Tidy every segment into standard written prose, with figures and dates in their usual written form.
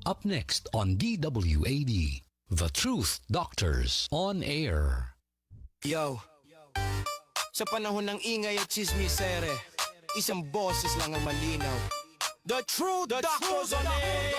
Up next on DWAD, The Truth Doctors on Air. Yo, sa panahon ng ingay at chismisere, isang boses lang ang malinaw. The Truth Doctors on Air.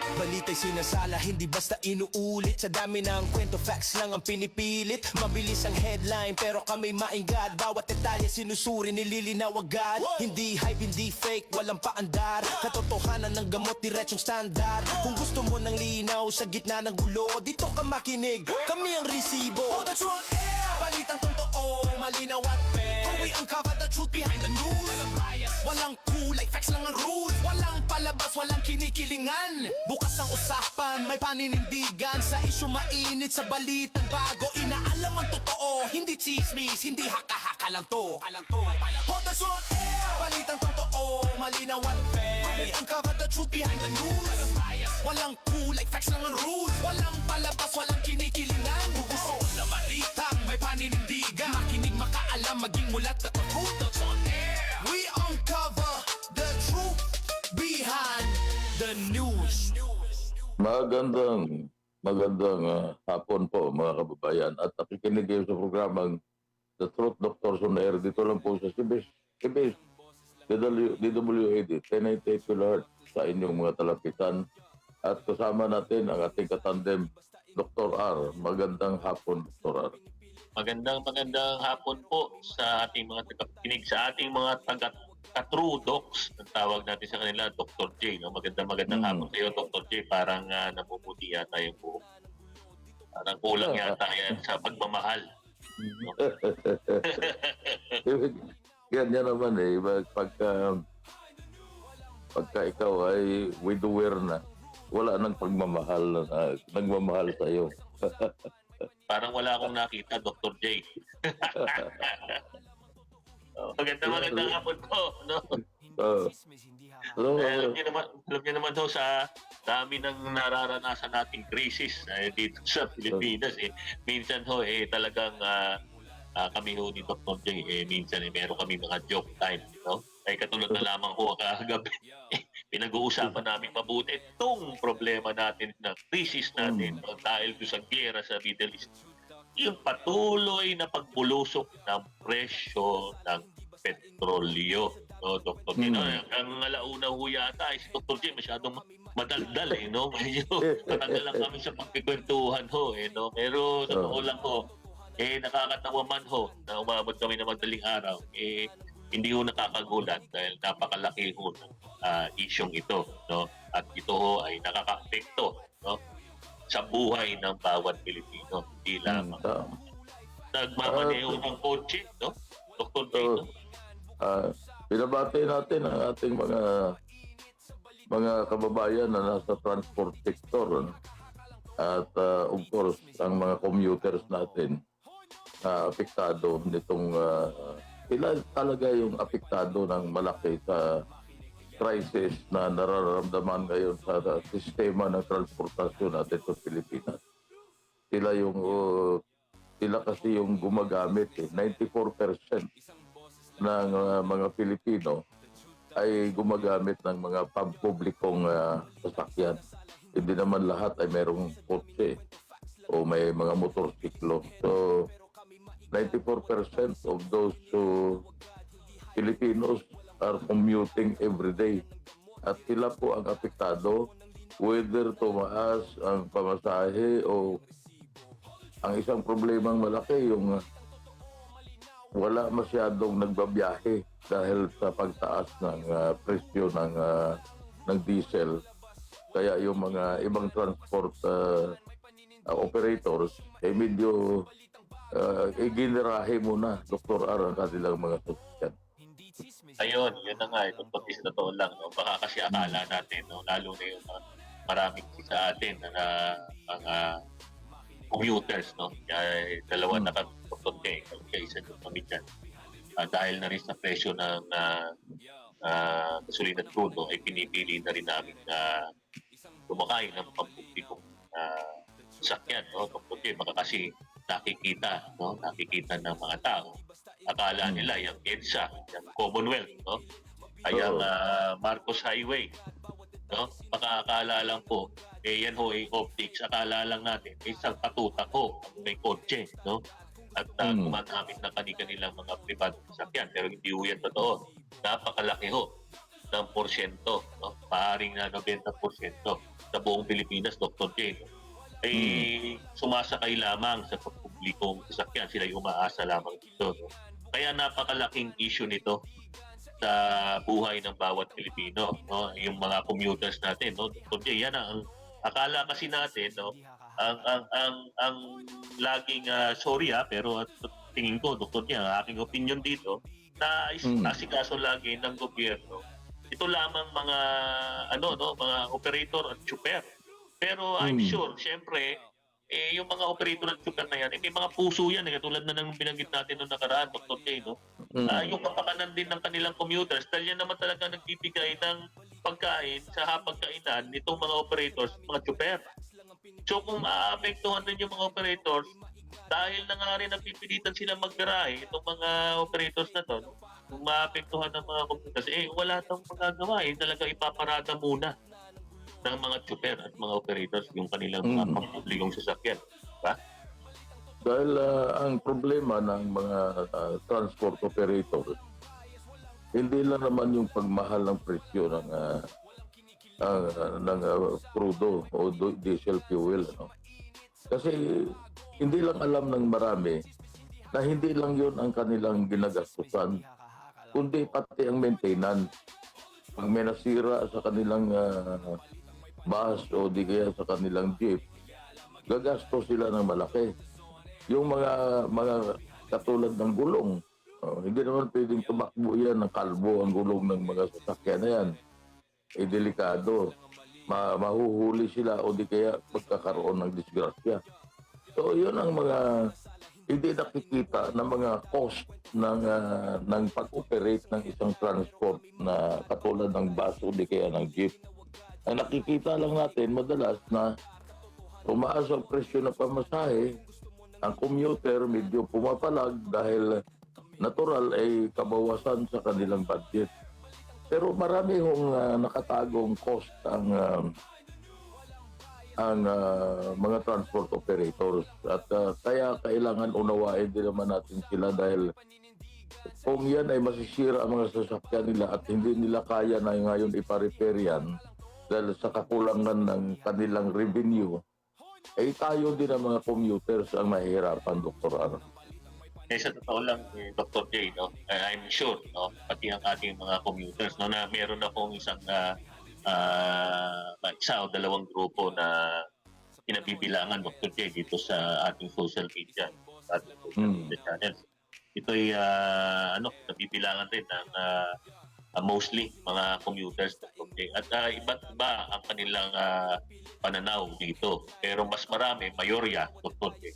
Balita'y sinasala, hindi basta inuulit. Sa dami ng kwento, facts lang ang pinipilit. Mabilis ang headline, pero kami maingad. Bawat detalye sinusuri, nililinaw agad. Hindi hype, hindi fake, walang paandar. Katotohanan ng gamot, diretsong standard. Kung gusto mo ng linaw sa gitna ng gulo, dito ka makinig, kami ang resibo. Oh, the Truth on Air. Balitang totoo, malinaw at fair. Kung we uncover the truth behind the news. Walang bias, walang kulay, facts lang ang rules. Walang palabas, walang kinikilingan. Bukas ang usapan, may paninindigan. Sa isyu mainit, sa balitang bago. Inaalam ang totoo, hindi chismis, hindi haka-haka lang to. Hold the Truth on Air. Balitang totoo, malinaw at fair. Kung we uncover the truth behind the news. Walang bias, walang kulay, facts lang ang rules. Walang palabas, walang kinikilingan. Bubuso na balitang may paninindigan. Makinig, makaalam, maging mulat at matuto on air. We uncover the truth behind the news. Magandang hapon po mga kababayan at nakikinig kayo sa programang The Truth Doctors on Air. Dito lang po sa CBS DWAD 1098 kHz sa inyong mga talapitan. At kasama natin ang ating katandem, Dr. R. Magandang hapon, Dr. R. Magandang hapon po sa ating mga tagapakinig, sa ating mga taga-true docs, ang tawag natin sa kanila, Dr. J. No? Magandang hapon sa iyo, Dr. J. Parang namumuti yata yung buhok. Parang kulang yata yan sa pagmamahal. No? Ganyan naman eh. Pagka ikaw ay widower na, wala nang pagmamahal na nagmamahal sa iyo. Parang wala akong nakita, Dr. J. Magandang hapon po. No? Alam niyo naman ho, sa dami ng nararanasan nating krisis dito sa Pilipinas. Minsan ho, talagang kami ho ni Dr. J, minsan meron kami mga joke time. No? Ay katulad na lamang ho kagabi. Pinag-uusapan namin mabuti itong problema natin na krisis natin dahil sa giyera sa Middle East. Yung patuloy na pagbulusok ng presyo ng petrolyo. No, Dr. J, ang alauna ho yata ay si Dr. J masyadong madaldal no? Medyo matagal lang kami sa pagkikwentuhan ho no? Pero sa totoo lang ho, nakakatawa man ho na umabot kami ng madaling araw, hindi ho nakakagulat dahil napakalaki ho ng isyong ito, no? At ito ho ay nakaka-apekto, no? Sa buhay ng bawat Pilipino. Hindi lamang nagmamaneho ng kotse, no? Dr. J. Binabati natin ang ating mga kababayan na nasa transport sector, no? At of course, ang mga commuters natin na apektado nitong sila talaga yung apektado ng malaki sa crisis na nararamdaman ngayon sa sistema ng transportasyon natin sa Pilipinas. Sila kasi yung gumagamit 94% ng mga Pilipino ay gumagamit ng mga pampublikong sasakyan. Hindi naman lahat ay merong kotse o may mga motorsiklo. So 94% of those Filipinos are commuting every day. At sila po ang apektado whether tumaas ang pamasahe o ang isang problemang malaki yung wala masyadong nagbabiyahe dahil sa pagtaas ng presyo ng diesel. Kaya yung mga ibang transport operators medyo ginirahe muna, Dr. R, ang kanilang mga sasakyan. Ayun, yun na nga. Ito pag sa totoo lang. No? Baka kasi akala natin, no? Lalo na yung maraming sa atin na mga commuters. No? Kaya dalawa na kami, Dr. J, kaya isa yung kami dyan. Dahil na rin sa presyo ng gasolina at crudo, ay pinipili na rin namin na tumakay ng pampublikong sasakyan. No? Dr. J, baka kasi nakikita ng mga tao. Akala nila yung EDSA, yung Commonwealth, no? Kaya Marcos Highway, no? baka akala lang po, yan ho ay optics, akala lang natin, isang katutak ho, ang may kotse, no? At gumagamit ng kanilang mga pribadong sasakyan. Pero hindi ho yan totoo. Napakalaki ho ng porsyento, no? Paring na 90% sa buong Pilipinas, Dr. J, no? Ay sumasakay lamang sa publikong sasakyan. Sila yung umaasa lamang dito. No? Kaya napakalaking issue nito sa buhay ng bawat Pilipino, no? Yung mga commuters natin, no? Dr. J, yan ang akala kasi natin, no? Ang laging sorry pero at tingin ko, Dr. J, ang aking opinion dito na asikaso lagi ng gobyerno. Ito lamang mga mga operator at super. Pero I'm sure, siyempre, yung mga operator at super na yan, may mga puso yan, katulad na ng binanggit natin noong nakaraan, Dr. J, no? Yung kapakanan din ng kanilang commuters, dahil yan naman talaga nagbibigay ng pagkain sa hapagkainan nitong mga operators, mga super. So kung maapektuhan din yung mga operators, dahil na nga rin napipilitan sila magbirahe, itong mga operators na to, kung maapektuhan ng mga commuters, wala tong magagawa, talaga ipaparada muna ng mga super at mga operators yung kanilang mga pampublikong sasakyan. Diba? Dahil ang problema ng mga transport operators, hindi lang naman yung pagmahal ng presyo ng crudo o diesel fuel. No? Kasi hindi lang alam ng marami na hindi lang yun ang kanilang ginagastusan, kundi pati ang maintenance. Pag may nasira sa kanilang bus o di kaya sa kanilang jeep, gagastos sila ng malaki. Yung mga katulad ng gulong, hindi naman pwedeng tumakbo yan ng kalbo ang gulong ng mga sasakyan na yan. Delikado. Mahuhuli sila o di kaya magkakaroon ng disgrasya. So yun ang mga hindi nakikita na mga cost ng pag-operate ng isang transport na katulad ng bus o di kaya ng jeep. Ang nakikita lang natin madalas na tumaas ang presyo ng pamasahe, ang commuter medyo pumapalag dahil natural ay kabawasan sa kanilang budget. Pero marami hong nakatagong cost ang mga transport operators at kaya kailangan unawain din naman natin sila dahil kung yan ay masisira ang mga sasakyan nila at hindi nila kaya na ngayon ipa-repair yan dahil sa kakulangan ng kanilang revenue, tayo din ang mga commuters ang mahihirapan, Dr. Aaron. Sa totoo lang, Dr. J, no? I'm sure, no? Pati ang ating mga commuters, no, na meron akong isang isa o dalawang grupo na pinabibilangan, Dr. J, dito sa ating social media, sa ating social media channels. Ito'y nabibilangan rin ng mostly mga commuters, Dr. J. At iba't iba ang kanilang pananaw dito. Pero mas marami, mayorya, Dr. J,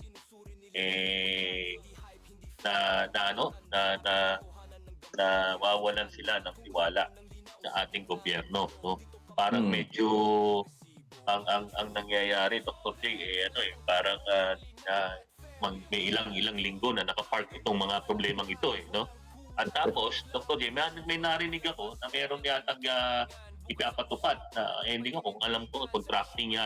na wawalan sila ng tiwala sa ating gobyerno, no? Parang medyo ang nangyayari, Dr. J, parang may ilang linggo na nakapark itong mga problemang ito, no? At tapos, Dr. J, may narinig ako na meron yatang ipapatupad na hindi ko kung alam ko contracting.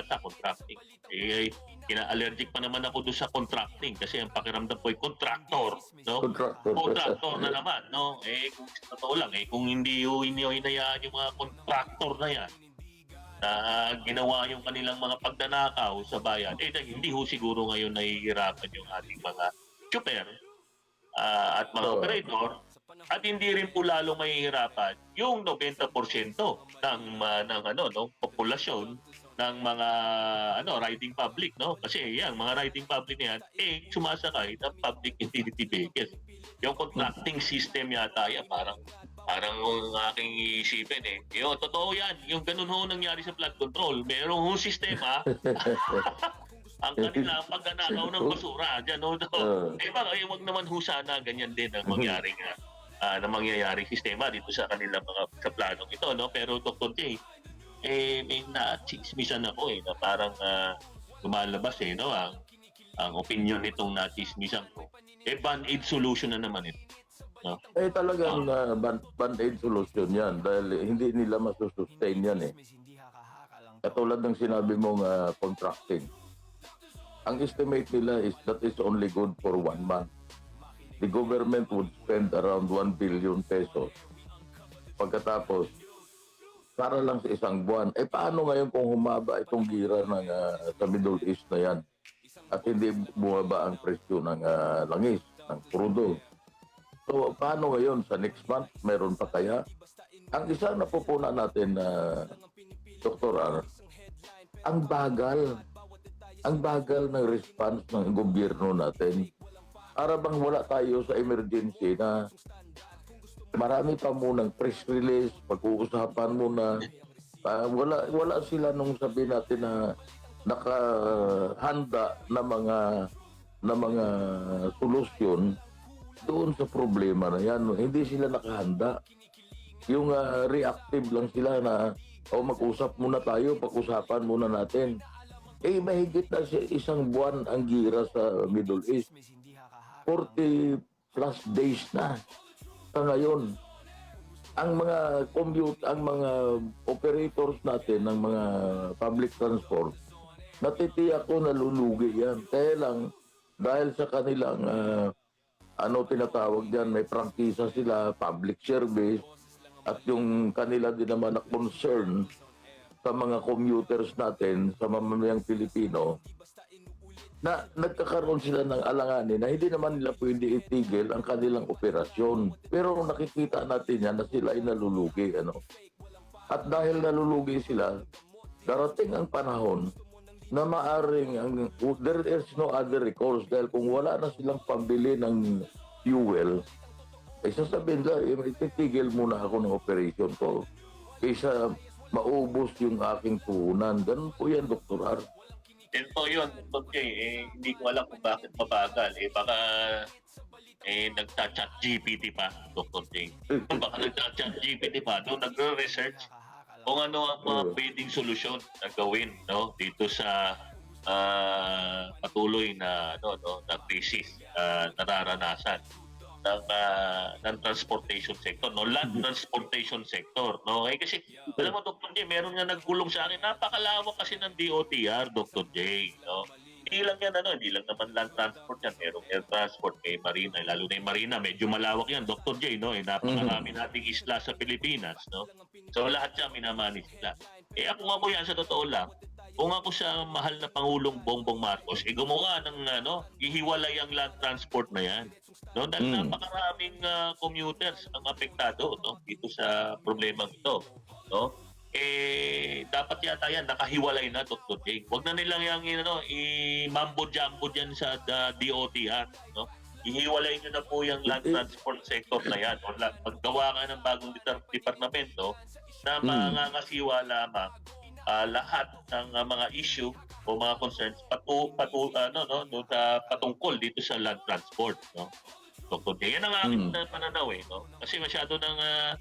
Kina-allergic pa naman ako doon sa contracting kasi ang pakiramdam ko ay contractor, no? Contractor na naman, no? Kung totoo lang, kung hindi hinayaan yung mga contractor na yan na ginawa yung kanilang mga pagdanakaw sa bayan, hindi ho siguro ngayon nahihirapan yung ating mga super at mga operator, at hindi rin po lalo mahihirapan yung 90% ng populasyon ng mga riding public, no? Kasi yan, mga riding public na yan, sumasakay ng public utility vehicles. Yung contracting system yata yan, parang ang aking isipin totoo yan. Yung ganun ho nangyari sa flood control. Merong ho sistema ang kanilang pagganakaw ng basura dyan, no? Wag naman ho sana ganyan din ang mangyaring mangyayari sistema dito sa kanilang mga sa planong ito, no? Pero Dr. J, may na-chismisan ako na parang lumalabas no, ang opinion nitong na-chismisan ko. Band-aid solution na naman ito, no? Talagang band-aid solution yan dahil hindi nila masusustain yan katulad ng sinabi mong contracting. Ang estimate nila is that is only good for 1 month. The government would spend around 1 billion pesos. Pagkatapos, para lang sa isang buwan. Paano ngayon kung humaba itong gira ng, sa Middle East na yan? At hindi bumaba ang presyo ng langis, ng crudo. So, paano ngayon? Sa next month, meron pa kaya? Ang isang napupuna natin, Dr. R, ang bagal ng response ng gobyerno natin. Para bang wala tayo sa emergency na marami pa munang press release, pag-uusapan muna. Wala sila nung sabi natin na nakahanda na mga solusyon doon sa problema na yan. Hindi sila nakahanda. Yung reactive lang sila na mag-usap muna tayo, pag-usapan muna natin. Mahigit na isang buwan ang gira sa Middle East. 40 plus days na sa ngayon. Ang mga operators natin ng mga public transport, natitiyak ko nalulugi yan. Kaya lang, dahil sa kanilang tinatawag dyan, may prangkisa sila, public service, at yung kanila din naman na concern sa mga commuters natin, sa mamamayang Pilipino, na nagkakaroon sila ng alanganin na hindi naman nila pwede itigil ang kanilang operasyon. Pero nakikita natin yan na sila ay nalulugi. At dahil nalulugi sila, darating ang panahon na maaring there is no other recourse dahil kung wala na silang pambili ng fuel, sasabihin nila, ititigil muna ako ng operation ko kaysa maubos yung aking puhunan. Ganun po yan, Dr. R. Yan po yun, Dr. J. Hindi ko alam kung bakit mabagal. Baka nagta-chat GPT pa, Dr. J. Baka nagta-chat GPT pa. Doon nagre-research kung ano ang mga pwedeng solusyon na gawin dito sa patuloy na na crisis nararanasan ng transportation sector, land transportation sector, kasi alam mo, Dr. J, meron nga nagkulong sa akin, napakalawak kasi ng DOTR, Dr. J, hindi lang yan, hindi lang naman land transport yan, merong air transport, may marina, lalo na yung marina, medyo malawak yan, Dr. J, napakarami nating isla sa Pilipinas, so lahat siya minamanage nila. Ako nga po yan, sa totoo lang, kung ako sa mahal na Pangulong Bongbong Marcos, gumawa ng ihiwalay ang land transport na yan. Dahil napakaraming commuters ang apektado dito sa problemang ito. Dapat yata yan, nakahiwalay na, Dr. J. Huwag na nilang yung i-mambo-jumbo dyan sa DOTR. Ihiwalay nyo na po yung land transport sector na yan. Maggawa ka ng bagong departamento na mangangasiwa lamang lahat ng mga issue o mga concerns patungkol dito sa land transport, Dr. J. Yan ang aking pananaw, Kasi masyado na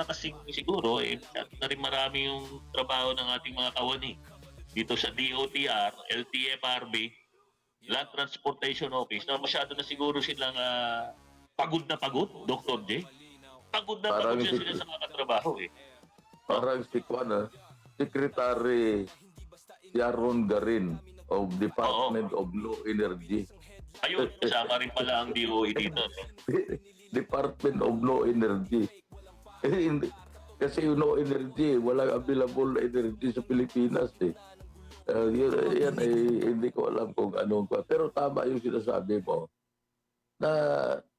kasing siguro masyado na rin marami yung trabaho ng ating mga kawani dito sa DOTR, LTFRB, Land Transportation Office, na masyado na siguro silang pagod na pagod, Dr. J. Pagod na pagod sila sa mga katrabaho, Parang si Secretary Yaron Garin of Department of Law Energy. Ayun, kasama rin pala ang DOE dito. Department of Law Energy. Kasi yung law energy, walang available energy sa Pilipinas. Yan hindi ko alam kung anong. Pero tama yung sinasabi mo na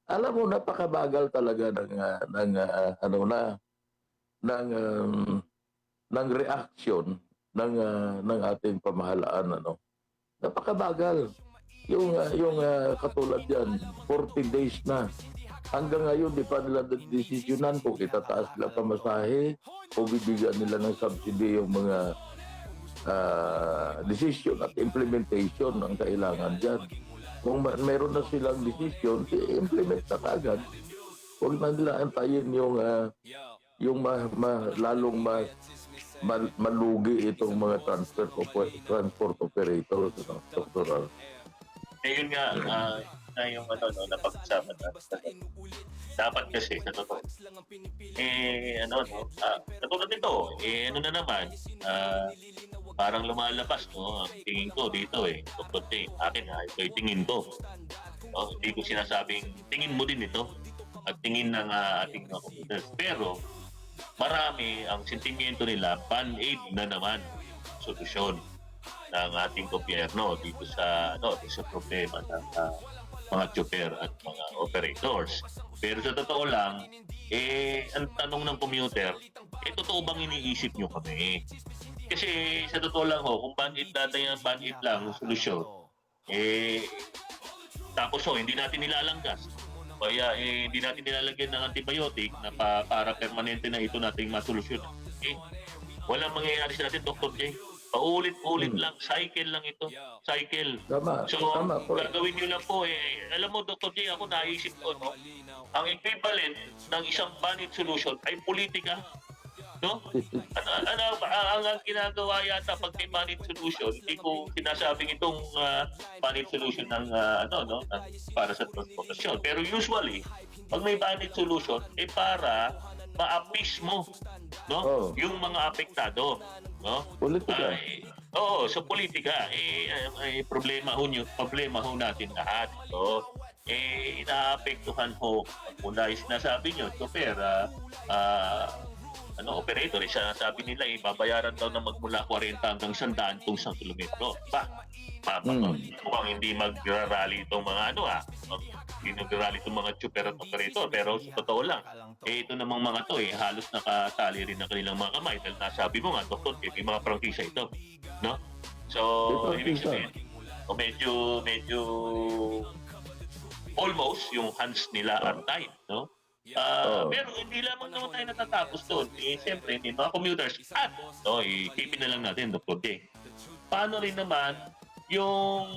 alam mo, napakabagal talaga ng reaction ng ating pamahalaan, napakabagal. Yung katulad yan, 40 days na. Hanggang ngayon, di pa nila desisyonan kung itataas nila pamasahe o bibigyan nila ng subsidy yung mga decision at implementation ang kailangan dyan. Kung meron na silang decision, i-implement na agad. Huwag na nila antayin yung lalong malugi itong mga transport operators, Dr. yun nga, na yung ano, no, napag-usapan natin. Dapat kasi, sa totoo, katulad nito, ano na naman, parang lumalabas, no, ang tingin ko dito Dr. J, akin ito yung tingin ko. No, hindi ko sinasabing, tingin mo din ito, at tingin ng ating mga computers. Pero, marami ang sentimiento nila, band-aid na naman, solusyon ng ating gobyerno dito sa problema ng mga chopper at mga operators. Pero sa totoo lang, ang tanong ng commuter, totoo bang iniisip nyo kami? Kasi sa totoo lang kung band-aid lang ang solusyon, tapos hindi natin nilalanggas. Kaya hindi natin nilalagyan ng antibiotic na para permanente na ito nating masolusyon. Walang mangyayari sa atin, Dr. J. Paulit-ulit lang, cycle lang ito. Cycle. Tama, So, tama po. gagawin nyo lang po, alam mo, Dr. J, ako naisip ko, no? Ang equivalent ng isang band-aid solution ay politika. No? Ang ginagawa yata pag may band-aid solution, hindi ko sinasabing itong band-aid solution ng para sa transportasyon. Pero usually, pag may band-aid solution, para ma-appease mo, no? Yung mga apektado, no? Politika. Sa politika, problema ho natin lahat. So, inaapektuhan ho, mula yung sinasabi nyo, chopper, operator, sabi nila, babayaran daw na magmula 40 hanggang 100 kung 1 kilometro. Mukhang hindi magrarally itong mga hindi nagrarally itong mga chopper at operator. Pero sa totoo lang, ito namang mga to, halos nakatali rin ng kanilang mga kamay. Dahil nasabi mo nga, Doktor, may mga prangkisa ito. No? So, ibig sabihin, medyo almost yung hands nila are tied, no? Pero hindi lamang naman tayo natatapos doon. Siyempre, mga commuters at ikipin na lang natin, Dr. J. Paano rin naman yung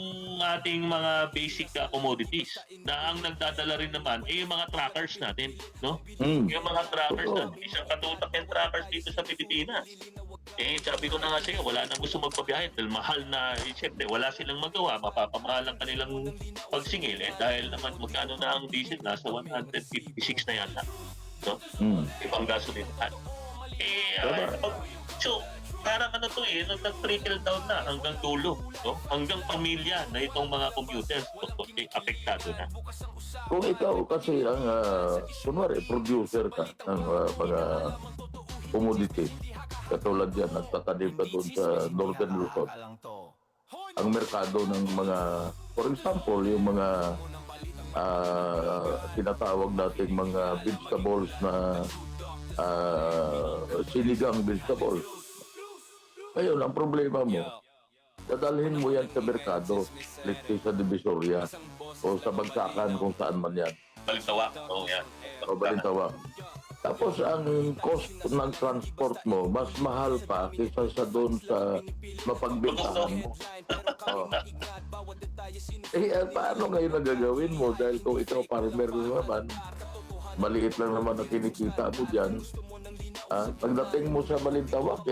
ating mga basic commodities na ang nagdadala rin naman yung mga trackers natin, no? Yung mga trackers natin, isang katutak yung trackers dito sa Pilipinas. Sabi ko na nga sa'yo, wala nang gusto magpabiyahe dahil mahal na, siyempre, wala silang magawa, mapapamahal ang kanilang pagsingil dahil naman magkano na ang diesel, nasa 156 na yata. No? Ibang gasoline. So, parang nag-trickle down na hanggang dulo, no? Hanggang pamilya na itong mga computers, apektado na. Kung ikaw kasi ang, kunwari, producer ka ng mga commodities, katulad yan, nagtatanim ka doon sa Northern Luzon. Ang merkado ng mga, for example, yung mga tinatawag nating mga vegetables na sinigang vegetables. Ngayon, ang problema mo, dadalhin mo yan sa merkado, let's say sa Divisoria, o sa Bagsakan, kung saan man yan. Balintawa. Yan. O Balintawa. Tapos ang cost ng transport mo, mas mahal pa kaysa sa doon sa mapagbentahan mo. Paano ngayon na gagawin mo? Dahil kung ikaw farmer naman, maliit lang naman ang kinikita mo dyan. Pagdating mo sa Balintawak,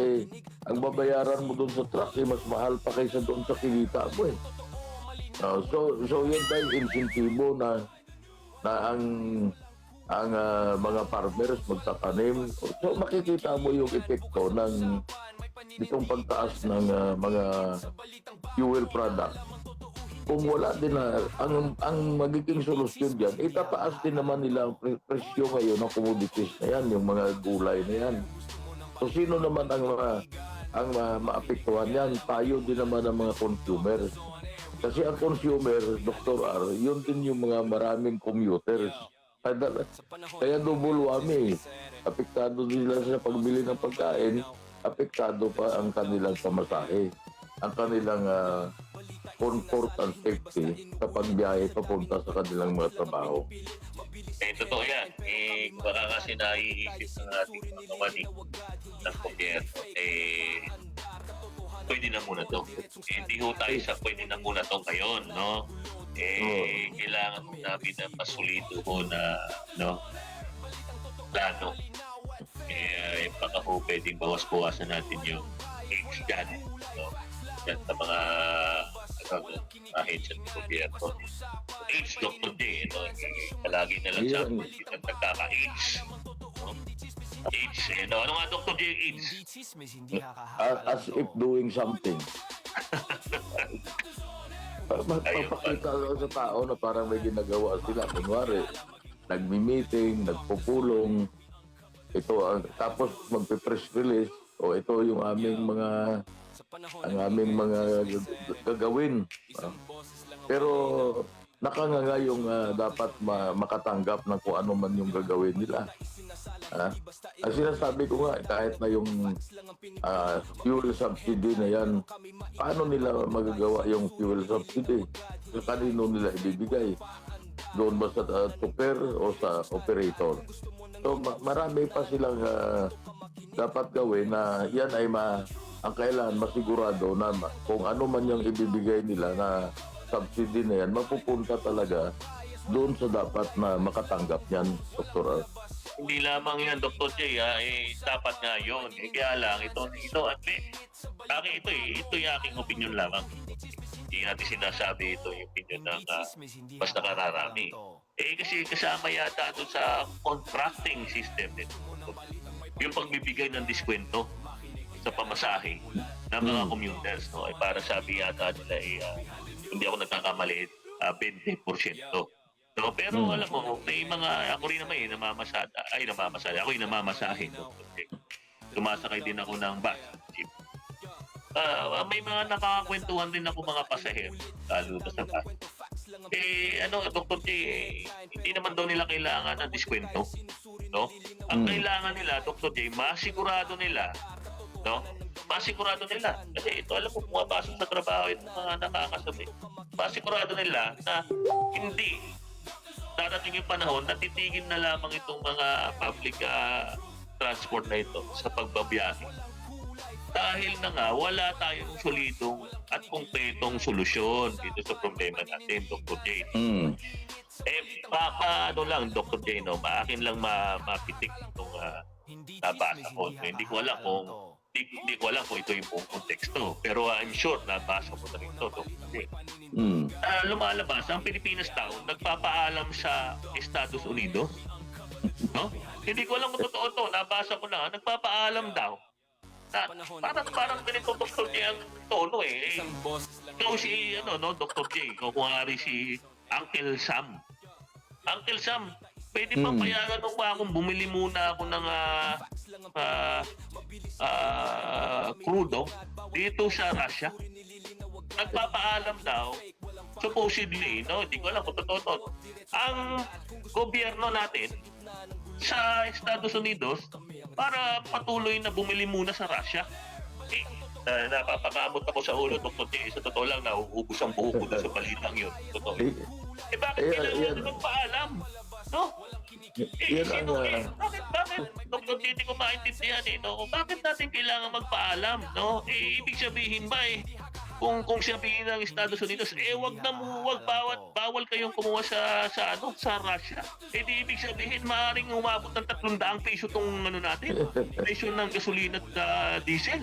ang babayaran mo doon sa truck, mas mahal pa kaysa doon sa kinita mo . So yan tayo insentibo na ang mga farmers magtatanim. So makikita mo yung epekto ng itong pagtaas ng mga fuel product. Kung wala din ang magiging solusyon dyan, itataas din naman nila ang presyo ngayon ng commodities na yan, yung mga gulay na yan. So sino naman ang maapektuhan yan? Tayo din naman ang mga consumers. Kasi ang consumer, Dr. R, yun din yung mga maraming commuters. Kaya double whammy. Apektado nila sa pagbili ng pagkain, apektado pa ang kanilang pamasahe, ang kanilang comfort and safety sa pagbiyahe papunta sa kanilang mga trabaho. Totoo yan. Baka kasi naiisip ng ating mga kawani ng gobyerno, pwede na muna to. Hindi ho tayo sa pwede na muna to ngayon, no? Kailangan namin na pasulido ho na, no, plano. Baka ho pwedeng bawas-bawasan natin yung age dyan, no? Yan sa mga ahensya ng gobyerno. AIDS, Dr. J, no? Palagi na lang sabi, kita nagkaka-AIDS. No? AIDS, no? Ano nga, Dr. J, AIDS? As if doing something. Papakita sa tao na parang may ginagawa sila. Kunwari, nagmi-meeting, nagpupulong, tapos magpe-press release, o ito yung aming mga gagawin. Pero nakanganga yung dapat makatanggap ng kung ano man yung gagawin nila. Ang sinasabi ko nga, kahit na yung fuel subsidy na yan, paano nila magagawa yung fuel subsidy? Kanino nila ibibigay? Doon ba sa tuper o sa operator? So marami pa silang dapat gawin na yan ay ang kailangan masigurado na kung ano man yung ibibigay nila na subsidy na yan, mapupunta talaga doon sa dapat na makatanggap yan, Dr. Hindi lamang yan, Dr. J, dapat nga yun. Kaya lang, ito, ito yung aking opinion lamang. Hindi natin sinasabi ito yung opinion ng basta kararami. Kasi kasama yata doon sa contracting system nito. Yung pagbibigay ng diskwento sa pamasahe ng mga commuters, no? Para sabi yata nila, hindi ako nagkakamali, 20%. No, pero alam mo, may mga, ako rin naman namamasahe. Ako yung namamasahe. No? Okay. Sumasakay din ako ng bus. Jeep. May mga nakakakwentuhan din ako mga pasahero, lalo na sa bus. Dr. J, hindi naman daw nila kailangan ng diskwento. No? Ang kailangan nila, Dr. J, masigurado nila, no? Masigurado nila. Kasi ito, alam mo, pumapasok sa trabaho itong mga nakakasabi. Masigurado nila na hindi darating yung panahon na titigil na lamang itong mga public transport na ito sa pagbabiyahe. Dahil na nga, wala tayong solidong at konkretong solusyon dito sa problema natin, Dr. J. Ano lang, Dr. J, no? Maakin lang mapitik itong nabasa ko. Hindi ko alam kung ito yung buong konteksto. Pero I'm sure nabasa ko na rin ito, Dr. J. Lumalabas, ang Pilipinas daw nagpapaalam sa Estados Unidos. No? Hindi ko alam kung totoo to. Nabasa ko na, nagpapaalam daw. Parang ganito, Dr. J, ang tono eh. Ikaw si, Dr. J, kukunwari si Uncle Sam. Uncle Sam, pwede bang payagan mo ba akong bumili muna ako ng crudo dito sa Russia? Nagpapaalam daw, supposedly, hindi ko alam kung totoo. Ang gobyerno natin sa Estados Unidos para patuloy na bumili muna sa Russia. Napapakamot ako sa ulo, Dr. J. Sa totoo lang, nauubos ang buho ko sa balitang yun. Totoo. Bakit kailangan magpaalam? No? Bakit? Dr. J, hindi ko maintindihan no? Bakit natin kailangan magpaalam? No? Ibig sabihin ba kung sabihin ng Estados Unidos, bawal kayong kumuha sa Russia. Di ibig sabihin, maaaring umabot ng 300 peso tong natin, presyo ng gasolina at diesel.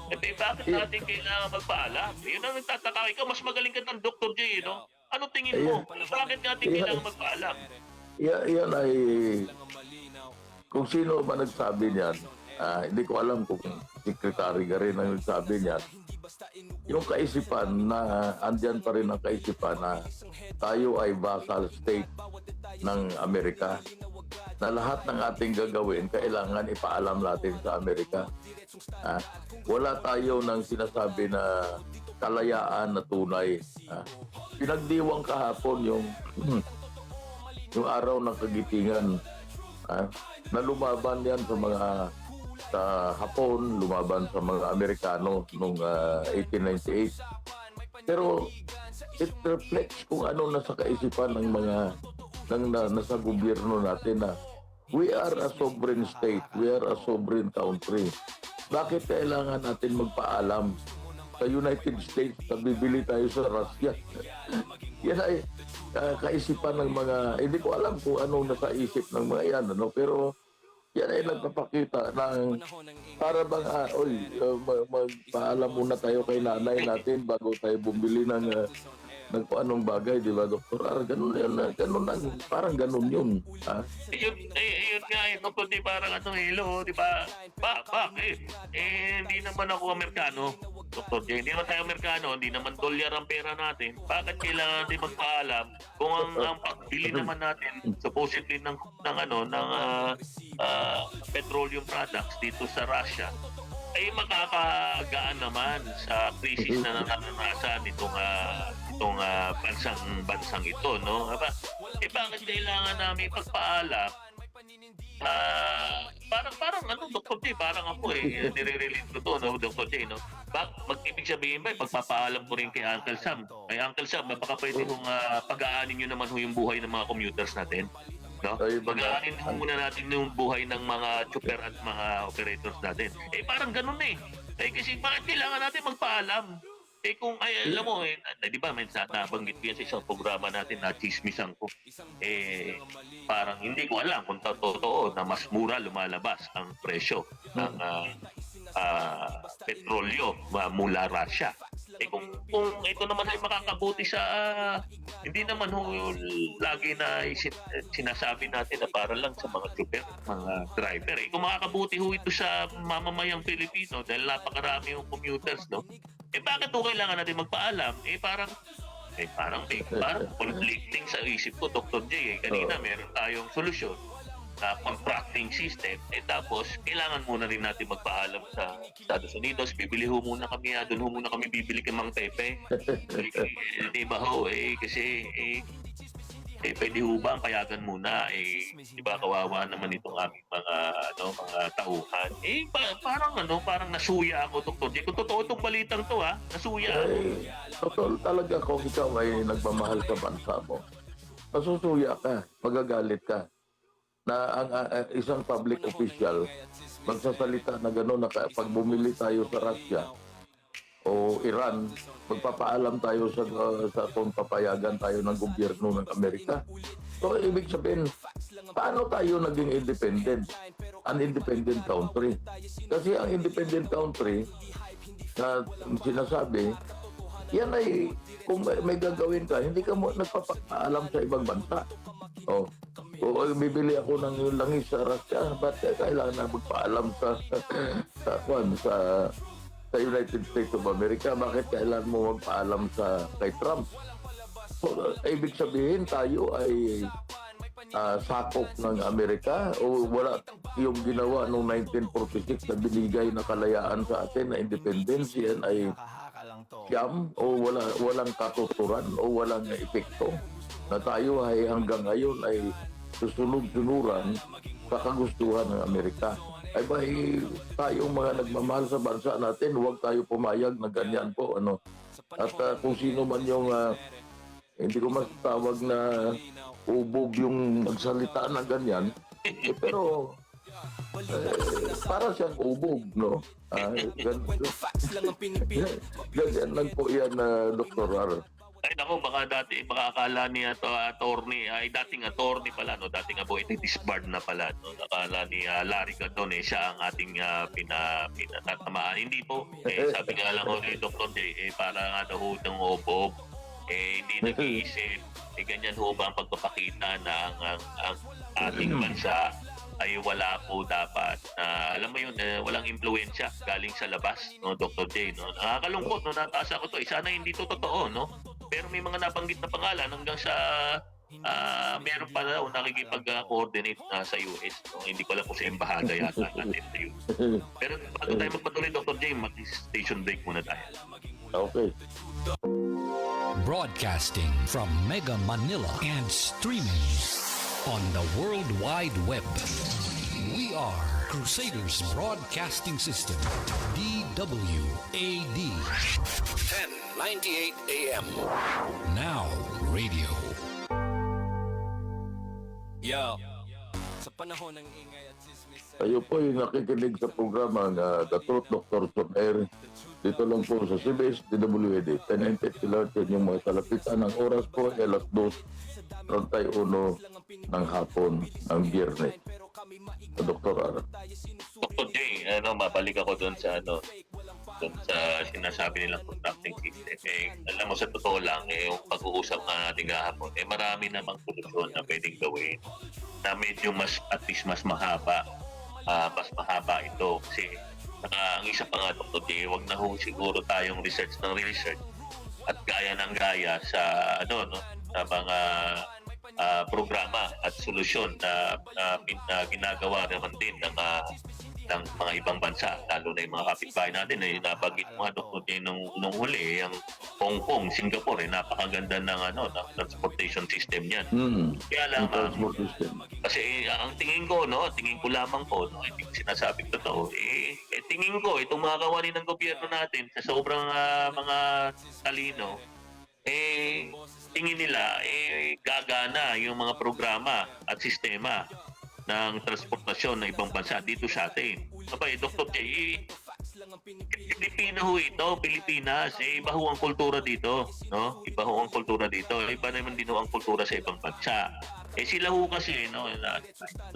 Bakit natin kailangan magpaalam? Yun ang nagtataka. Ikaw, mas magaling ka ng Dr. J, no? Ano tingin mo? Bakit natin kailangan magpaalam? Yan ay, kung sino ba nagsabi niyan, hindi ko alam kung secretary ka rin ang nagsabi niyan. Yung kaisipan na, andyan pa rin ang kaisipan na tayo ay vassal state ng Amerika, na lahat ng ating gagawin, kailangan ipaalam natin sa Amerika. Wala tayo ng sinasabi na kalayaan na tunay. Pinagdiwang kahapon yung araw ng kagitingan. Na lumaban yan sa Hapon, lumaban sa mga Amerikano noong 1898. Pero it reflects kung ano nasa kaisipan ng mga nasa gobyerno natin na we are a sovereign state, we are a sovereign country. Bakit kailangan natin magpaalam sa United States na bibili tayo sa Russia? Yan ay kaisipan ng mga, hindi ko alam kung ano nasa isip ng mga yan, pero yan ay nagpapakita ng para bang, magpaalam muna tayo kay nanay natin bago tayo bumili ng nagpaanong bagay, di ba, Dr. R? Ganun yan, ganun lang, parang ganun yun. Ha? Yun nga, Dr. J, parang hello, di ba? Hindi naman ako Amerikano, Dr. J. Hindi naman tayo Amerikano, hindi naman dolyar ang pera natin. Bakit kailangan natin magpaalam kung ang pagbili naman natin supposedly ng petroleum products dito sa Russia ay makakagaan naman sa krisis na naranasan itong bansang ito, no? Bakit kailangan namin pagpaalam? Parang Dr. J, parang ako nire-relate ko to, no, Dr. J, no? Mag-ibig sabihin ba, pagpapaalam ko rin kay Uncle Sam. Kay Uncle Sam, baka pwede kong pag-aanin nyo naman yung buhay ng mga commuters natin. No? Pag-aanin muna natin yung buhay ng mga chopper at mga operators natin. Parang ganun kasi bakit kailangan natin magpaalam? Kung alam mo, di ba, may nabanggit yan sa isang programa natin na chismisan ko. Parang hindi ko alam kung totoo na mas mura lumalabas ang presyo ng petrolyo mula Russia. Kung ito naman ay makakabuti sa hindi naman lagi na sinasabi natin na para lang sa mga chopper, mga driver. Kung makakabuti ito sa mamamayang Pilipino dahil napakarami yung commuters, no? Bakit kailangan natin magpaalam? Parang conflicting sa isip ko, Dr. J. Kanina meron tayong solusyon na contracting system, tapos kailangan muna rin natin magpaalam sa Estados Unidos. Bibili muna kami, doon muna kami bibili kay Mang Pepe. Di ba kasi pwede ba ang payagan muna, di ba, kawawa naman itong aming mga tauhan. Parang nasuya ako, Dr. J. Kung totoo itong balitang to, nasuya ako. Totoo talaga kung ikaw ay nagmamahal sa bansa mo. Masusuya ka, magagalit ka. Na ang isang public official magsasalita na gano'n na pag bumili tayo sa Russia o Iran, magpapaalam tayo sa kung papayagan tayo ng gobyerno ng Amerika. So, ibig sabihin, paano tayo naging independent? An independent country. Kasi ang independent country na sinasabi, yan ay, kung may gagawin ka, hindi ka mo nagpapaalam sa ibang bansa. O bibili ako ng langis sa Russia, ba't kailangan na magpaalam sa United States of America? Bakit kailangan mo magpaalam kay Trump? So, ibig sabihin tayo ay sakop ng Amerika o wala yung ginawa noong 1946 na binigay na kalayaan sa atin na independence, yan ay siyam o walang katuturan o walang epekto na tayo ay hanggang ngayon ay susunod-sunuran sa kagustuhan ng Amerika. Ay ba, tayong mga nagmamahal sa bansa natin, huwag tayo pumayag na ganyan po. At kung sino man yung hindi ko masatawag na ubog yung magsalita na ganyan, pero para siyang ubog, no? Ganyan lang po yan, Dr. R. Ay nako, baka akala ni dating attorney pala, no? Dating disbarred na pala, no? Akala ni Larry Gadon, siya ang ating pinatatamaan. Hindi po. Sabi nga lang ni Dr. J, para nga daw ng obob, hindi nag-iisip. Ganyan ho ba ang pagpapakita na ang ating bansa ay wala po dapat na, alam mo yun, walang impluensya galing sa labas, no, Dr. J, no? Nakakalungkot, no? Natasa ko to. Sana hindi to totoo, no? Pero may mga nabanggit na pangalan hanggang sa meron pa daw nakikipag-coordinate sa US, no? Hindi ko alam kung sa embahada yata natin sa US. Pero bago tayo magpatuloy, Dr. J, mag-station break muna tayo. Okay. Broadcasting from Mega Manila and streaming on the World Wide Web. We are Crusaders Broadcasting System, DWAD. 1098 AM. Now radio. Yo. Sa panahon ng ingay at chismis, Kayo po yung nakikinig sa programa ng The Truth Doctor on Air. Dito lang po sa CBS DWAD. 1098 kilohertz yung mga kalapitan ng oras po ay alas 2:31 ng hapon ng Biyernes. Dr. R. Dr. J, mabalik ako doon sa dun sa sinasabi nilang contracting system. Alam mo, sa totoo lang, yung pag-uusap na natin kahapon, marami namang solusyon na pwedeng gawin na medyo mas, at least mas mahaba. Mas mahaba ito. Kasi ang isa pa nga, Dr. J, wag na ho siguro tayong research ng research at gaya ng gaya sa sa mga programa at solusyon na ginagawa naman din ng mga ibang bansa, lalo na yung mga kapitbahay natin. Nabanggit mo nung huli, yung Hong Kong, Singapore, napakaganda ng transportation system niyan. Kaya lang, Transport system. kasi ang tingin ko lamang po, hindi ko sinasabing totoo, tingin ko, itong mga kawani ng gobyerno natin, sa sobrang mga talino, tingin nila, gagana yung mga programa at sistema ng transportasyon ng ibang bansa dito sa atin. Sabay, Dr. J, Pilipino ho ito, Pilipinas. Iba ho ang kultura dito, no? Iba ho ang kultura dito. Iba naman din ho ang kultura sa ibang bansa. Sila ho kasi,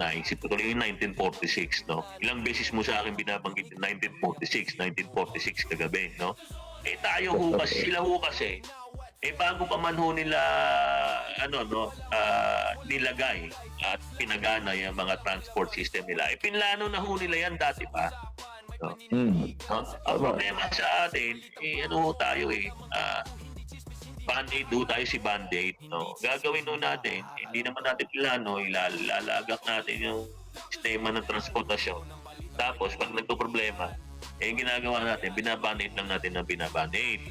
naisip ko tuloy yung 1946, no? Ilang beses mo sa akin binabanggit yung 1946 kagabi, no? Tayo ho kasi, sila ho kasi, bago pa man ho nila nilagay at pinagana yung mga transport system nila, pinlano na ho nila yan dati pa, no? Ang problema sa atin, tayo Band-Aid ho tayo, si Band-Aid, no? Gagawin ho natin, hindi naman natin plano, ilalagak natin yung sistema ng transportasyon. Tapos pag nagpo-problema, ginagawa natin, binaband-aid lang natin ng binaband-aid.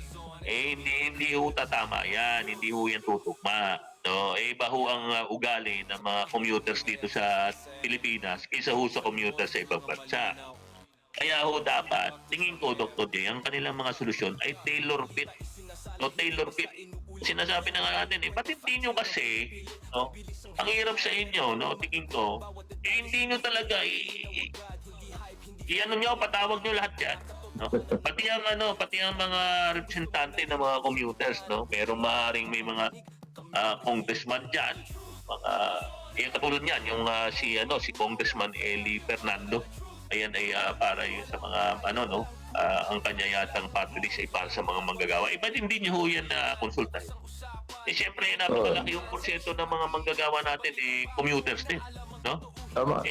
Hindi ho tatama yan, hindi ho yan tutugma, no? Iba ho ang ugali ng mga commuters dito sa Pilipinas kaysa ho sa commuters sa ibang bansa. Kaya ho dapat, tingin ko, Dr. J, ang kanilang mga solusyon ay tailor-fit. No, tailor-fit. Sinasabi na nga natin, ba't hindi nyo kasi, no? Ang hirap sa inyo, no? Tingin ko, hindi nyo talaga, patawag nyo lahat yan. No? Pati ang mga representante ng mga commuters, no? Pero maaaring may mga congressman diyan, mga katulad niyan yung si Congressman Eli Fernando. Ayan ay para yun sa mga ang kanya yatang party list ay para sa mga manggagawa. Ba't hindi niyo ho yan konsultahin? Siyempre, napakalaki yung porsyento ng mga manggagawa natin, commuters din, no? Tama.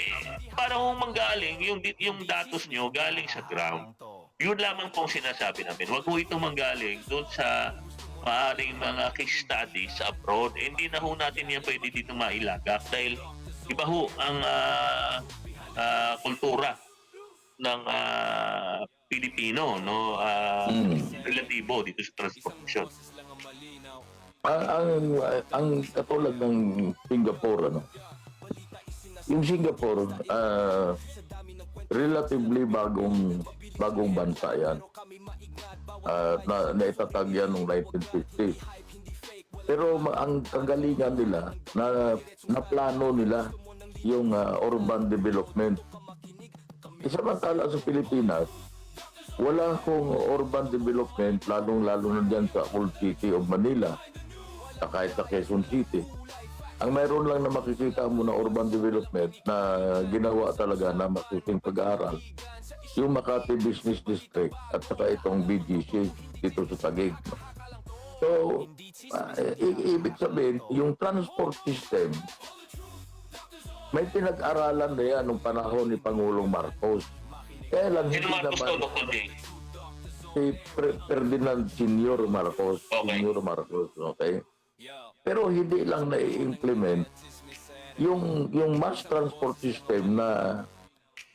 Para ho manggaling, yung datos nyo galing sa ground. Yun lamang pong sinasabi namin. Huwag ho itong manggaling doon sa maaaring mga case studies sa abroad. Hindi na ho natin yan pwede dito mailagak dahil iba ho ang kultura ng Pilipino, no? Relatibo dito sa transportation. Ang katulad ng Singapore, yung Singapore, relatively bagong bansa yan. Naitatag yan noong 1950s. Pero ang kagalingan nila, na plano nila yung urban development. Samantala sa Pilipinas, wala akong urban development, lalong-lalo na dyan sa Old City of Manila, kahit sa Quezon City. Ang mayroon lang na makikita mo na urban development na ginawa talaga na masusing pag-aaral, yung Makati Business District at saka itong BGC dito sa Taguig. So, ibig sabihin, yung transport system, may pinag-aralan na yan nung panahon ni Pangulong Marcos. Kaya lang hindi naman si Ferdinand Senior Marcos. Okay. Senior Marcos, okay? Pero hindi lang na-implement yung mass transport system na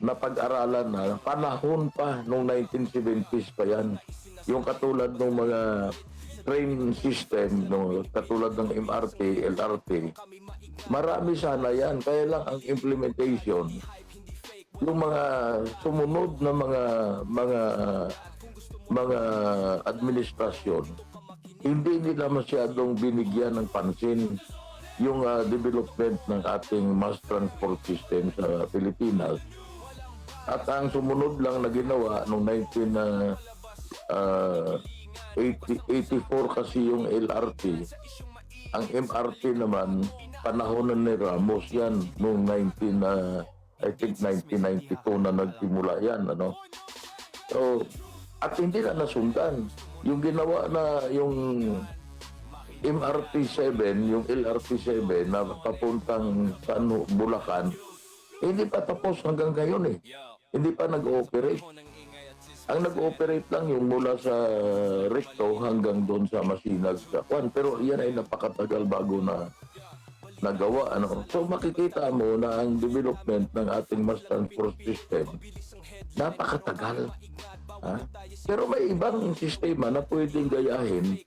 napag-aralan na panahon pa nung 1970s pa yan. Yung katulad ng mga train system, no, katulad ng MRT, LRT, marami sana yan. Kaya lang ang implementation, yung mga sumunod na mga administrasyon, hindi nila masyadong binigyan ng pansin yung development ng ating mass transport system sa Pilipinas. At ang sumunod lang na ginawa noong 1984 kasi yung LRT. Ang MRT naman, panahon ni Ramos yan noong 1992 na nagsimula yan. So, At hindi na nasundan. Yung ginawa na yung MRT-7, yung LRT-7 na papuntang Bulacan, hindi pa tapos hanggang ngayon eh. Hindi pa nag-ooperate. Ang nag-ooperate lang yung mula sa Recto hanggang doon sa Masinag sa Kwan. Pero yan ay napakatagal bago na nagawa. Ano? So makikita mo na ang development ng ating mass transport system napakatagal. Ha? Pero may ibang sistema na pwedeng gayahin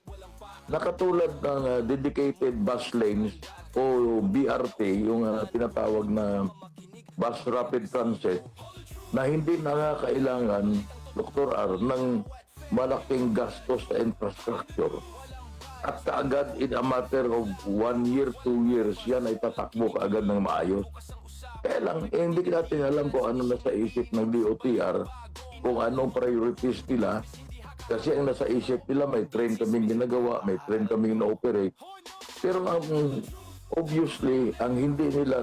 na katulad ng dedicated bus lanes o BRT, yung tinatawag na bus rapid transit, na hindi nakakailangan, Dr. R, ng malaking gastos sa infrastructure. At kaagad in a matter of 1 year, 2 years, yan ay tatakbo kaagad ng maayos. Kaya lang, hindi natin alam kung ano nasa isip ng DOTR, kung anong priorities nila. Kasi ang nasa isip nila, may train kaming ginagawa, may train kaming na-operate. Pero ang obviously, ang hindi nila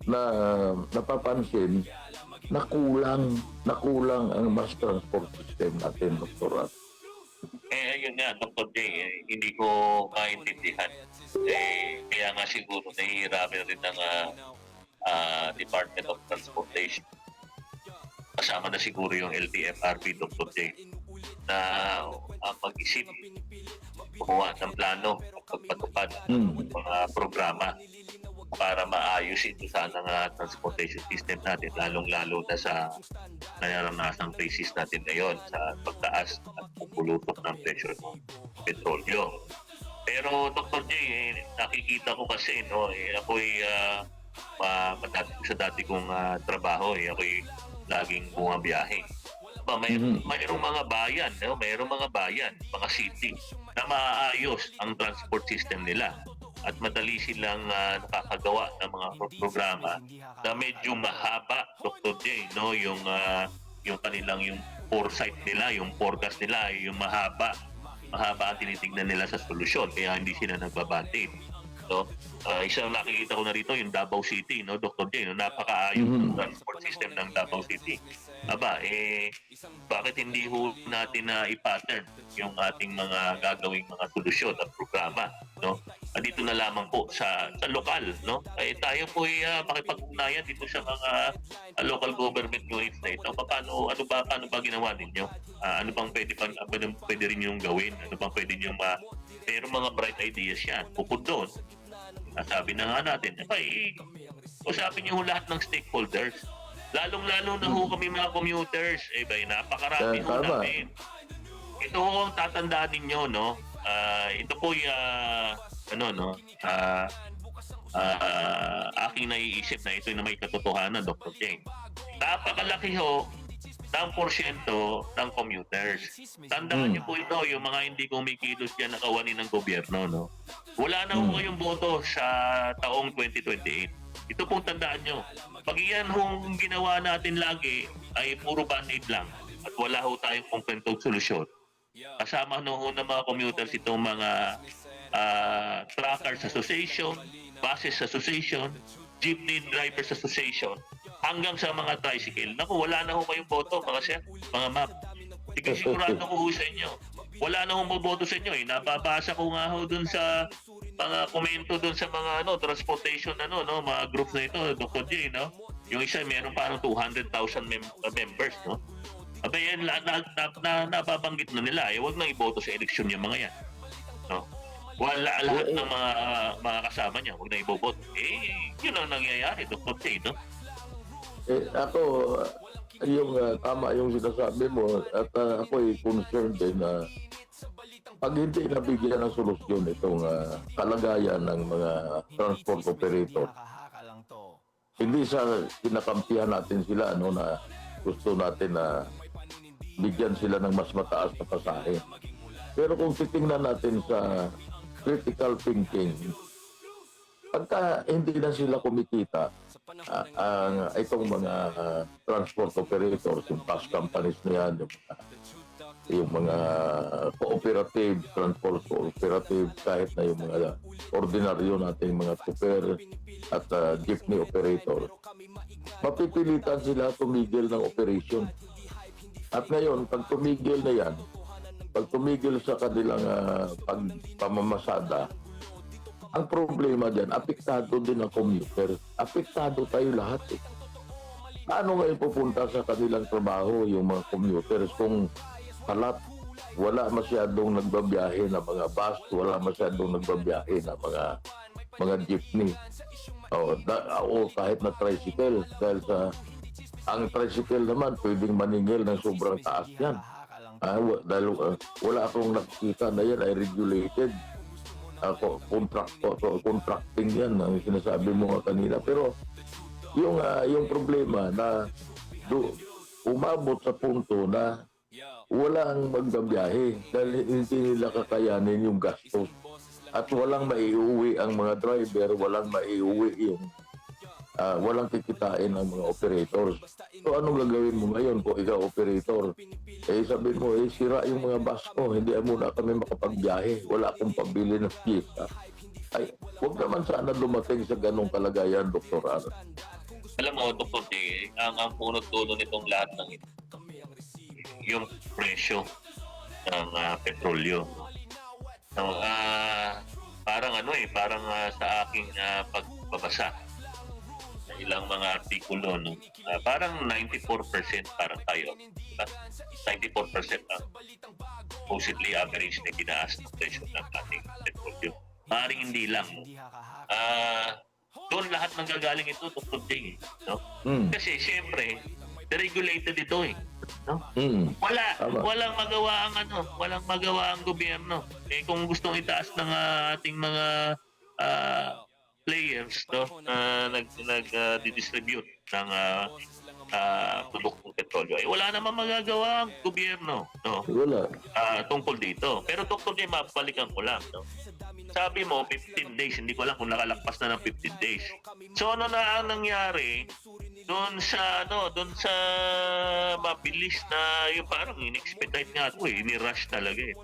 na napapansin, nakulang ang mass transport system natin, Dr. Rat. Ayun nga, Dr. J, hindi ko maintindihan. Kaya nga siguro nahihirapan rin ng Department of Transportation. Kasama na siguro yung LTFRB, Dr. J, na mag-isip, gumawa ng plano, pagpatupad ng mga programa para maayos ito sana ng transportation system natin, lalong-lalo na sa nararanasan crisis natin ngayon sa pagtaas at pupulutok ng presyo ng petrolyo. Pero Dr. J, nakikita ko kasi, ako'y sa dati kong trabaho, ako'y laging bumabiyahe. Mayroong mga bayan, mayroong mga bayan, mga city na maayos ang transport system nila at madali silang nakakagawa ng mga programa na medyo mahaba, Dr. J, yung kanilang yung foresight nila, yung forecast nila, yung mahaba ang tinitingnan nila sa solusyon, kaya hindi sila nagbabatid. So, isang nakikita ko na rito yung Davao City, Dr. J, napakaayos ng transport system ng Davao City. Bakit hindi ho natin na i-pattern yung ating mga gagawing mga solusyon at programa, dito na lamang po sa lokal, tayo po ay makipag-ugnayan dito sa mga local government units na ito. Paano ba ginawa ninyo? Ano bang pwede rin yung gawin? Ano bang pwede yung pero mga bright ideas yan. Bukod doon, sabi na nga natin, usapin niyo lahat ng stakeholders. Lalong-lalo na ho kami mga commuters. Napakarami ho namin. Ito ho ang tatandaan ninyo, ito po aking naiisip na ito na may katotohanan, Dr. Jane. Napakalaki ho ng porsyento ng commuters. Tandaan niyo po ito, yung mga hindi kumikilos dyan na kawani ng gobyerno, wala na ho kayong boto sa taong 2028. Ito pong tandaan nyo. Pag iyan hong ginawa natin lagi ay puro band-aid lang at wala ho tayong konkretong solusyon. Kasama ho ng mga commuters itong mga Truckers Association, Buses Association, Jeepney Drivers Association, hanggang sa mga tricycle. Naku, wala na ho kayong boto, mga sir, mga map. Sige, sigurado ko ho sa inyo. Wala na hong boboto sa inyo. Nababasa ko nga ho dun sa mga komento dun sa mga transportation, mga groups na ito, Dr. J, Yung isa, meron parang 200,000 members, yan, nababanggit na nila. Huwag nang iboto sa eleksyon yung mga yan. Wala lahat ng mga kasama niya, huwag na iboboto. Yun ang nangyayari, Dr. J, Ako, tama yung sinasabi mo at ako'y concerned din na pag hindi nabigyan ng solusyon itong kalagayan ng mga transport operator, hindi sa kinakampihan natin sila na gusto natin na bigyan sila ng mas mataas na pasahe. Pero kung titingnan natin sa critical thinking, pagka hindi na sila kumikita, itong mga transport operators, yung bus companies na yan, yung mga cooperative, transport cooperative, kahit na yung mga ordinaryo natin, mga super at jeepney operator, mapipilitan sila tumigil ng operation. At ngayon, pag tumigil na yan, pag tumigil sa kanilang pamamasada, ang problema dyan, apektado din ang commuter. Apektado tayo lahat eh. Paano ngayon pupunta sa kanilang trabaho yung mga commuters kung halat, wala masyadong nagbabiyahe na mga bus, wala masyadong nagbabiyahe na mga jeepney. O kahit na tricycle. Dahil ang tricycle naman, pwedeng maningil ng sobrang taas yan. Dahil wala akong nakikita na yan ay regulated. Contracting yan ang sinasabi mo nga kanina. Pero yung problema na umabot sa punto na walang magbabiyahe dahil hindi nila kakayanin yung gastos at walang maiuwi ang mga driver, walang maiuwi yung walang kikitain ang mga operators. So anong gagawin mo ngayon kung ikaw operator? Sabihin mo, sira yung mga bus ko, hindi muna kami makapagbiyahe, wala akong pabili ng piyesa. Ay, huwag naman sana dumating sa ganong kalagayan, Dr. Ar. Alam mo, Dr. J, ang punot-dulo nitong lahat ng ito, yung presyo ng petrolyo. So, parang sa aking pagbabasa sa ilang mga artikulo, no? Parang 94% parang tayo. Diba? 94% ang supposedly average na ginaas ng presyo ng ating petrolyo. Maaaring hindi lang. No? Doon lahat ng gagaling ito, Dr. J. No? Kasi siyempre, deregulated ito eh. No? Walang magawa ang gobyerno. Kung gustong itaas ng ating mga players nag-distribute ng produktong petrolyo, wala namang magagawa ang gobyerno, no? Wala. Tungkol dito. Pero Dr. J, mabalikan ko lang, no? Sabi mo 15 days, hindi ko alam kung nakalagpas na ng 15 days. So ano na ang nangyari doon sa mabilis na yung parang in-expedite nga ito eh, ini-rush talaga eh.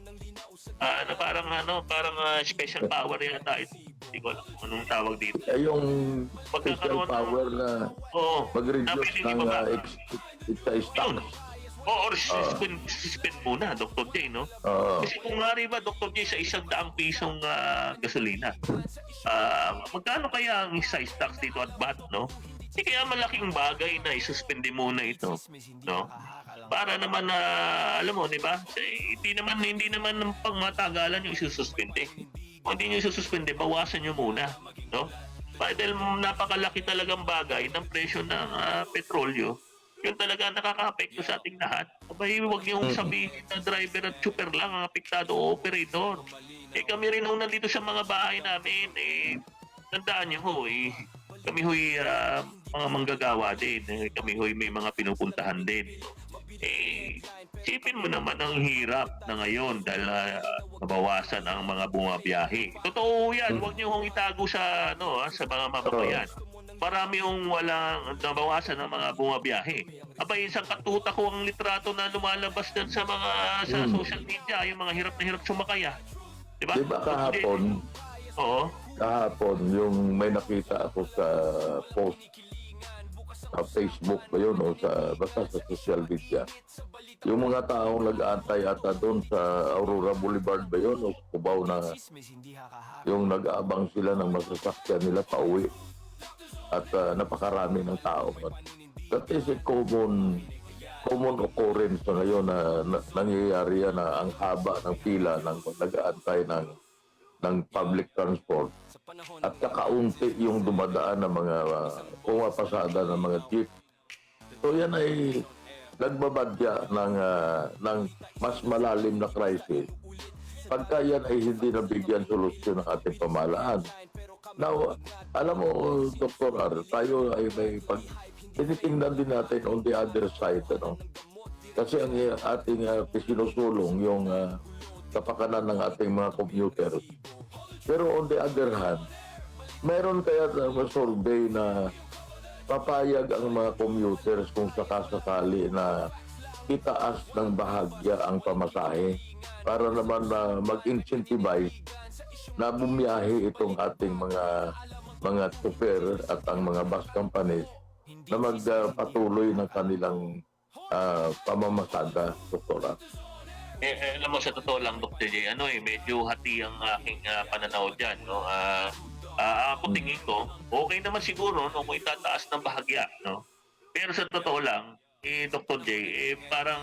Parang special power yata ito. Hindi ko alam kung anong tawag dito. Yung special power na mag-reduce ng excise tax. Or suspend muna, Dr. J, no? Kasi kung nga rin ba, Dr. J, sa 100 pisong gasolina, magkano kaya ang excise tax dito at VAT, no? Hindi kaya malaking bagay na isuspende muna ito, no? Para naman alam mo, di ba? Hindi naman ng pangmatagalan yung isususpende. Kung hindi nyo isususpende, bawasan nyo muna, no? Dahil napakalaki talagang bagay ng presyo ng petrolyo, yun talaga nakaka-apekto sa ating lahat. Abay, huwag niyong sabihin na driver at super lang ang apektado o operator. Kami rin nung nandito sa mga bahay namin, tandaan niyo ho, kami ho'y mga manggagawa din. Kami ho'y may mga pinupuntahan din. Isipin mo naman ang hirap na ngayon dahil nabawasan ang mga bumabiyahe. Totoo yan, huwag niyo hong itago sa mga mamamayan. Marami yung walang nabawasan ng mga bumabiyahe. Abay, isang katuta ko ang litrato na lumalabas din sa social media, yung mga hirap na hirap sumakaya. Diba? Diba kahapon? Oo. Kahapon, yung may nakita ako sa post sa Facebook ba yun o basta sa social media. Yung mga taong nag-aantay ata doon sa Aurora Boulevard ba yun o sa Cubao na yung nag-aabang sila ng masasakyan nila pauwi. At napakarami ng tao. That is a common occurrence na ngayon na nangyayari yan na ang haba ng pila ng nag-aantay ng public transport at kakaunti yung dumadaan ng mga pumapasada ng mga jeep. So yan ay nagbabadya ng mas malalim na crisis pagka yan ay hindi nabigyan solusyon ng ating pamahalaan. Now, alam mo, Dr. R, tayo ay may tinitingnan din natin on the other side, ano? Kasi ang ating sinusulong yung kapakanan ng ating mga computers. Pero on the other hand, meron kaya na survey na papayag ang mga computers kung sakasakali na itaas ng bahagya ang pamasahe para naman na mag-incentivize na bumiyahe itong ating mga tuper at ang mga bus companies na magpatuloy ng kanilang pamamasada, doktora. Alam mo, sa totoo lang, Dr. J, medyo hati ang aking pananaw dyan, no? Ako tingin ko, okay naman siguro, no, kung itataas ng bahagya, no? Pero sa totoo lang, Dr. J, parang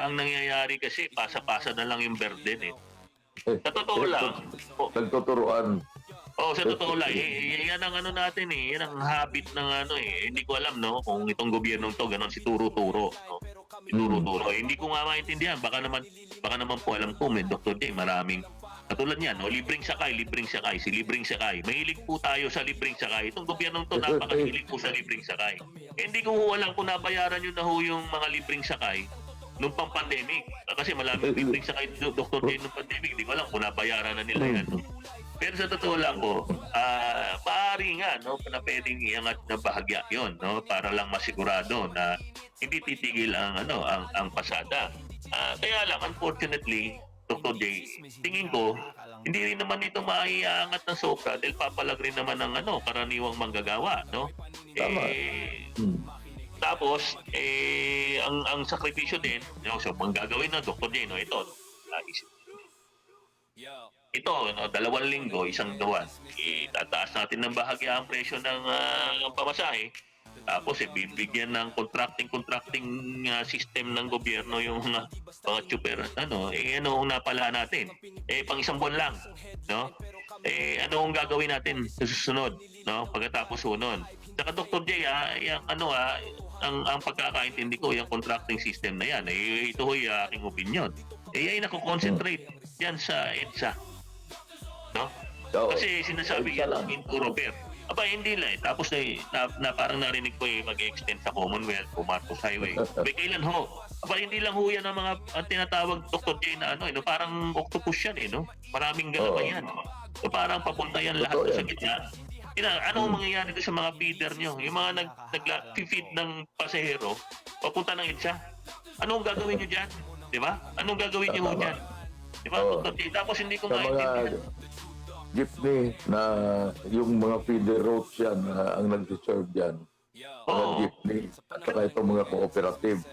ang nangyayari kasi, pasa-pasa na lang yung burden, eh. Sa totoo lang, Nagtuturuan. sa totoo lang, yan ang natin, yan ang habit ng hindi ko alam, no, kung itong gobyernong to, ganon si turo-turo, no? Turo-turo. Hindi ko nga maintindihan. Baka naman po alam ko, may Dr. J, maraming katulad niyan, no? Libreng sakay. Si libreng sakay. Mahilig po tayo sa libreng sakay. Itong gobyernong to, napakahilig po sa libreng sakay. Hindi ko alam kung nabayaran yun na yung mga libreng sakay nung pang-pandemic. Kasi maraming libreng sakay, Dr. J, nung pandemic. Hindi ko alam kung nabayaran na nila yan. No? Pero sa totoo lang po, maaari nga, no, na pwedeng iangat na bahagya yon, no, para lang masigurado na hindi titigil ang pasada. Kaya lang, unfortunately, Dr. J, tingin ko, hindi rin naman ito maiangat ng sobra dahil papalag rin naman ng karaniwang manggagawa, no? Tama. Tapos, ang sakripisyo din, so, manggagawin ng Dr. J, no, ito, no, 2 linggo, 1 buwan, itataas natin ng bahagya ang presyo ng pamasahe. Tapos bibigyan ng contracting system ng gobyerno yung mga tsuper. Ano ang napala natin? Pang 1 buwan lang, no? Ano ang gagawin natin sa susunod, no? Pagkatapos nun. Saka Dr. J, ang pagkakaintindi ko, yung contracting system na yan, ito ho'y aking opinion. Ay nako-concentrate yan sa EDSA. No? Kasi sinasabi yan ng Inturoper. Hindi lang eh. Tapos na parang narinig ko mag-extend sa Commonwealth o Marcos Highway. Kailan ho? Hindi lang ho yan ang mga tinatawag Dr. J na parang octopus yan eh, no? Maraming galaman yan. So parang papunta yan lahat sa gitna. Ano ang mangyayari doon sa mga feeder nyo? Yung mga nag-feed ng pasahero, papunta ng EDSA. Anong gagawin nyo dyan? Diba? Anong gagawin nyo dyan? Diba? Dr. J? Tapos hindi ko maintindihan. Jeepney na yung mga feeder roads yan ang nag-serve dyan. Mga jeepney at saka itong mga cooperative.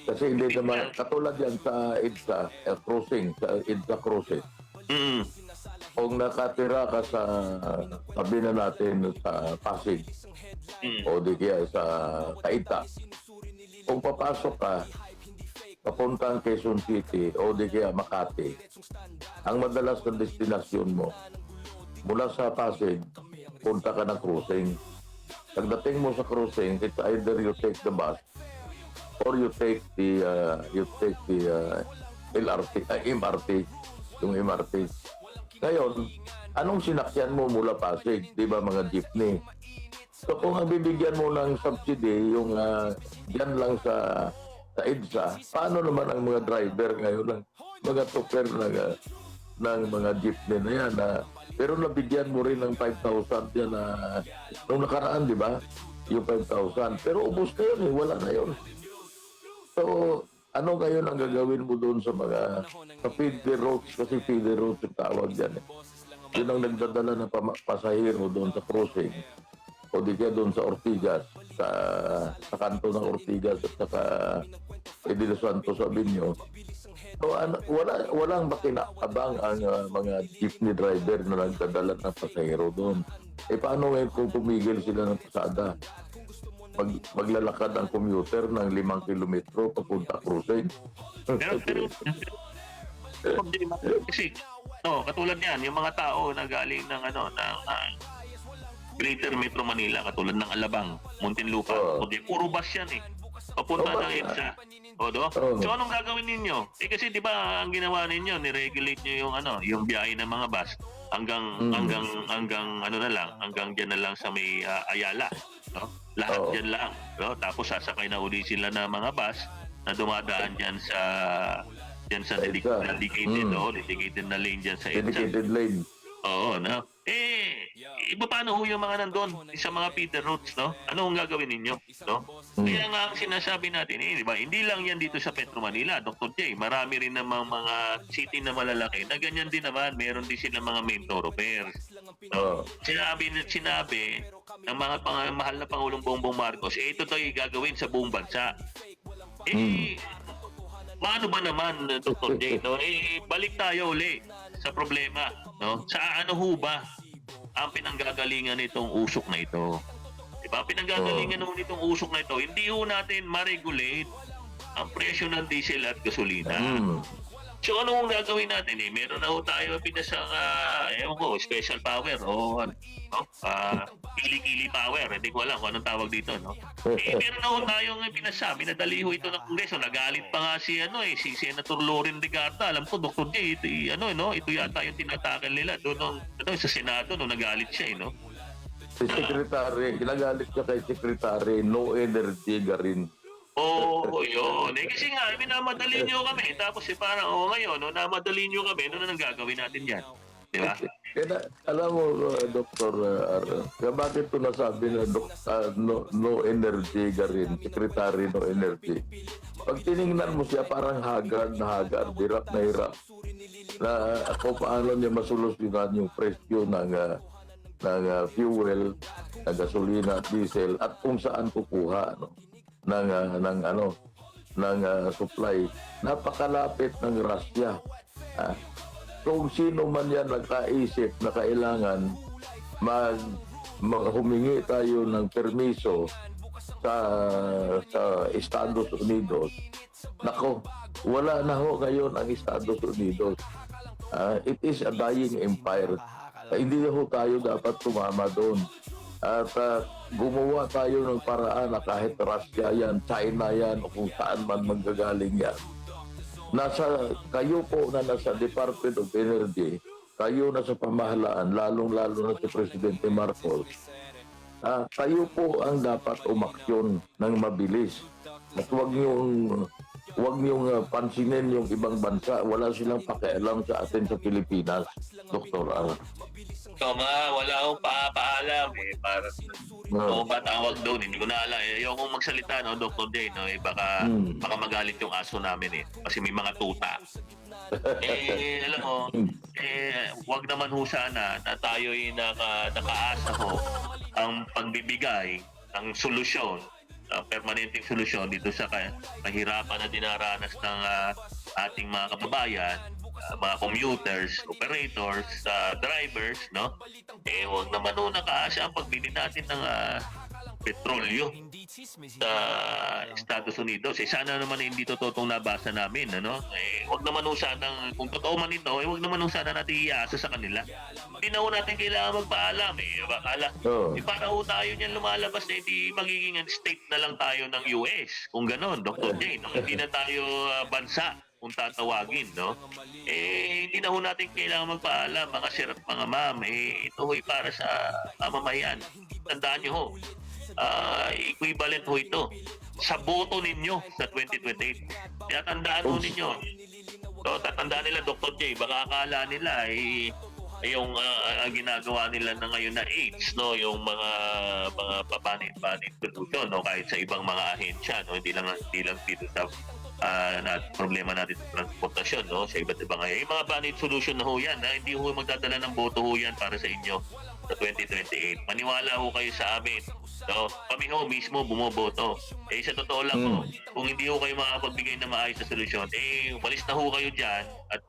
Kasi hindi naman, katulad yan sa EDSA crossing, sa EDSA crossing. Kung nakatira ka sa tabi na natin sa Pasig o di kaya sa Kaita, kung papasok ka papuntang Quezon City o di kaya Makati, ang madalas na destinasyon mo mula sa Pasig, punta ka ng cruising. Pagdating mo sa cruising, it's either you take the bus or you take the LRT, MRT, yung MRT. Ngayon, anong sinakyan mo mula Pasig? Di ba mga jeepney? So kung ang bibigyan mo ng subsidy, yung dyan lang sa EDSA, paano naman ang mga driver ngayon, mga tuper ng mga jeepney na yan? Pero nabigyan mo rin ng 5,000 yan nung nakaraan, di ba? Yung 5,000. Pero ubos na yun wala na yun. So, ano ngayon ang gagawin mo doon sa mga feeder roads? Kasi feeder roads yung tawag dyan. Yun ang nagdadala ng pasahero doon sa crossing. O di kaya doon sa Ortigas, sa kanto ng Ortigas at saka de los Santos Avenue. So, walang makinakabang ang mga jeepney driver na nagdadala ng pasahero doon. Paano ngayon kung tumigil sila ng pasada? Maglalakad ang commuter ng 5 kilometro papunta cruising. Pero kasi katulad niyan, yung mga tao na galing ng Greater Metro Manila, katulad ng Alabang, Muntinlupa, puro bus yan papunta ng EDSA. So anong gagawin ninyo? Kasi di ba ang ginawa ninyo, ni-regulate nyo yung biyahe ng mga bus hanggang dyan na lang sa may Ayala, no? Lahat dyan lang, no? Tapos sasakay na uli sila ng mga bus na dumadaan dyan sa dedicated na lane dyan sa EDSA. Dedicated lane. Oo, no? Iba paano ho yung mga nandun sa mga feeder routes, no? Ano ang gagawin ninyo, no? Kaya nga ang sinasabi natin, di ba? Hindi lang yan dito sa Petro Manila, Dr. J. Marami rin namang mga city na malalaki na ganyan din naman. Meron din silang mga main thoroughfares. No? Sinabi ng mga mahal na Pangulong Bongbong Marcos, ito daw yung gagawin sa buong bansa. Paano ba naman, Dr. J, no? Balik tayo uli sa problema, no? Sa ano ho ba ang pinanggagalingan nitong usok na ito? Diba? Pinanggagalingan ho nitong usok na ito, hindi ho natin ma-regulate ang presyo ng diesel at gasolina. So ano ang gagawin natin? Meron na ho tayo pinasang ewan ko, special power o kili-kili power. Hindi ko alam kung anong tawag dito, no? Meron na ho tayong pinasabi na dali ho ito ng Kongreso. Nagalit pa nga si Senator Loren Legarda. Alam ko, Dr. J, ito yata yung tinatakal nila doon sa Senado, nagalit siya, no? Si Secretary, ginagalit siya kay Secretary, no energy garin. Yun. Kasi nga, minamadali nyo kami. Tapos parang, ngayon, namadali nyo kami, ano na gagawin natin yan? Di ba? Kaya, alam mo, Dr. Kaya bakit ito nasabi na no energy garin, Secretary no energy? Pag tinignan mo siya, parang haggard na haggard, hirap na hirap. Na ako paano niya masolusyonan yung presyo ng fuel, ng gasolina, diesel, at kung saan kukuha, no? ng supply. Napakalapit ng Russia. Kung sino man yan nakaisip na kailangan humingi tayo ng permiso sa Estados Unidos, nako, wala na ho ngayon ang Estados Unidos. It is a dying empire. Hindi na ho tayo dapat tumama doon. At gumawa tayo ng paraan na kahit Russia yan, China yan, o kung saan man manggagaling yan. Kayo po na nasa Department of Energy, kayo na sa pamahalaan, lalong-lalo na si Presidente Marcos, kayo po ang dapat umaksyon ng mabilis. At huwag niyong pansinin yung ibang bansa. Wala silang pakialam sa atin sa Pilipinas, Dr. Ar. Wala akong paalam para ba tawag doon, hindi ko na alam. Ayokong magsalita, no, Dr. J, no, baka magalit yung aso namin kasi may mga tuta. Alam mo, wag naman ho sana na tayo nakaasa ho ang pagbibigay ng solusyon, permanenteng solusyon dito sa kahirapan na dinaranas ng ating mga kababayan, mga commuters, operators, drivers, no? Huwag naman nakaasa ang pagbili natin ng petrolyo sa Estados Unidos. Sana naman hindi totoo nabasa namin, ano? Huwag naman sanang, kung totoo man ito, huwag naman sana natin iasa sa kanila. Hindi na natin kailangan magpaalam, Bakala, para tayo niyan lumalabas na hindi magiging state na lang tayo ng US. Kung ganon, Dr. J, no? Hindi na tayo bansa kung tatawagin, no? Hindi na natin kailangan magpaalam, mga sir at mga ma'am. Ito para sa mamamayan. Tandaan nyo ho, equivalent ho ito sa boto ninyo sa 2028. Kaya tandaan ho ninyo. So, tatandaan nila, Dr. J, baka akala nila yung ang ginagawa nila na ngayon na AIDS, no, yung mga papanit solution, no, kahit sa ibang mga ahensya, no, hindi lang dito sa problema natin sa transportasyon, no, sa iba't ibang ngayon. Yung mga banid solution na ho yan, hindi ho magdadala ng boto ho yan para sa inyo sa 2028. Maniwala ho kayo sa amin. So, kami ho mismo bumoboto. Sa totoo lang ho, kung hindi ho kayo makapagbigay na maayos na solusyon, umalis na ho kayo dyan at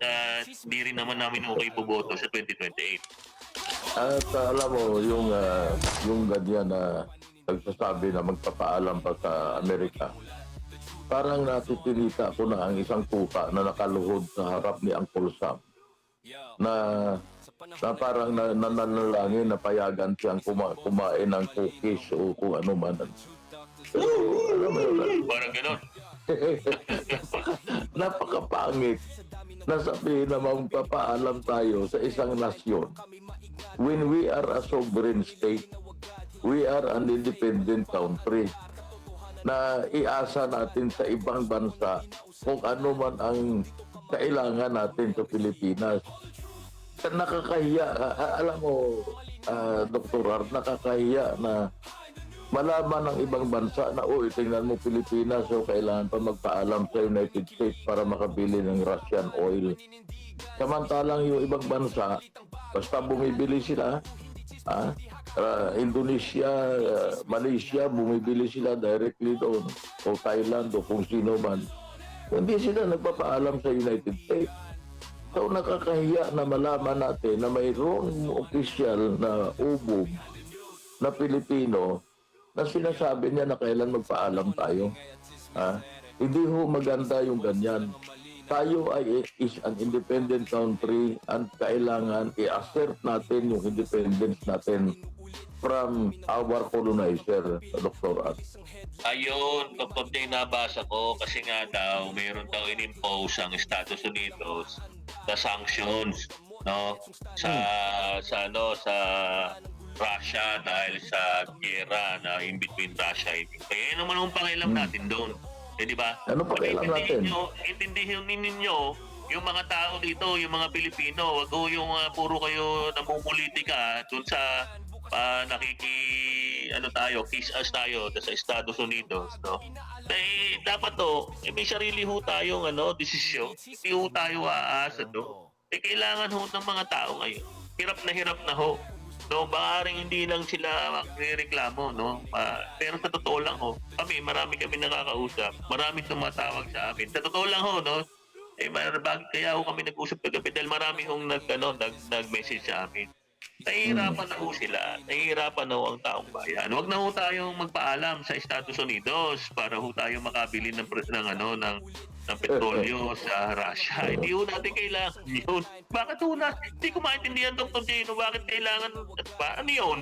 hindi rin naman namin ho kayo boboto sa 2028. At alam mo, yung ganyan na nagsasabi na magpapaalam pa sa Amerika, parang natitinita ko na ang isang tuta na nakaluhod sa harap ni Uncle Sam na parang nananalangin na payagan siyang kumain ng cookies o kung ano man. Pero, alam mo yun, parang gano'n. Napakapangit na sabihin na magpapaalam tayo sa isang nasyon when we are a sovereign state, we are an independent country, na iasa natin sa ibang bansa kung ano man ang kailangan natin sa Pilipinas. nakakahiya. Alam mo, Dr. Art, nakakahiya na malaman ng ibang bansa na, tingnan mo Pilipinas, so kailangan pa magpaalam sa United States para makabili ng Russian oil. Samantalang yung ibang bansa, basta bumibili sila, Indonesia, Malaysia, bumibili sila directly doon, o Thailand, o kung sino man. Hindi sila nagpapaalam sa United States. So nakakahiya na malaman natin na mayroong opisyal na ubog na Pilipino na sinasabi niya na kailan magpaalam tayo. Hindi ho maganda yung ganyan. Tayo ay is an independent country and kailangan i-assert natin yung independence natin from our colonizer, Dr. At. Ayun, Dr. Jay, nabasa ko kasi nga daw mayroon daw in-impose ang Estados Unidos na sanctions, no, sa Russia dahil sa giyera na in between Russia and Ukraine. Ano man ang pangialam natin doon? Di ba? Ano pakialam natin? Intindihin ninyo yung mga tao dito, yung mga Pilipino, wag ho yung puro kayo namumulitika doon sa kiss us tayo sa Estados Unidos, no? Dapat may sarili ho tayong desisyon. Hindi ho tayo aasa do. Kailangan ho ng mga tao ngayon. Hirap na ho. No, baka hindi lang sila reklamo, no? Pero sa totoo lang ho, marami kami nakakausap, marami tumatawag sa amin. Sa totoo lang ho, no? Kaya ho kami nag-usap kagabi dahil marami hong nag-message sa amin. Nahihirapan na ho sila, nahihirapan na ho ang taong bayan. Huwag na ho tayong magpaalam sa Estados Unidos para ho tayo makabili ng petrolyo sa Russia. Hindi ho natin kailangan yun. Bakit ho na? Hindi ko maintindihan, Dr. Gino, bakit kailangan, ano yun?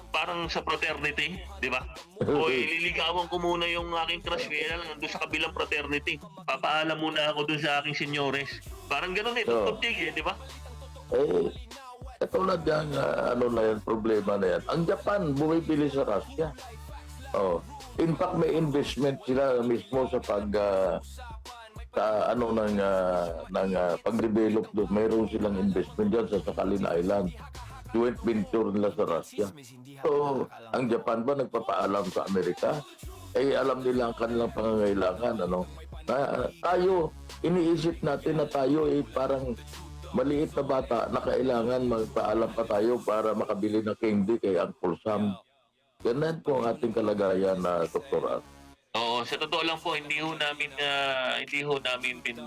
Parang sa fraternity, di ba? O ililigawan ko muna yung aking crush kaya lang doon sa kabilang fraternity. Papaalam muna ako doon sa aking senyores. Parang gano'n Dr. Gino, di ba? Katulad yung na yan, problema na yan. Ang Japan, bumibili sa Russia. In fact, may investment sila mismo sa pag-develop doon. Mayroon silang investment dyan sa Sakhalin Island. Joint venture nila sa Russia. So, ang Japan ba nagpapaalam sa Amerika? Alam nila ang kanilang pangangailangan. Na tayo, iniisip natin na tayo parang maliit na bata na kailangan magpaalam pa tayo para makabili ng candy kay Uncle Sam. Ganun po ang ating kalagayan na Dr. At. Oo, sa totoo lang po, hindi ho namin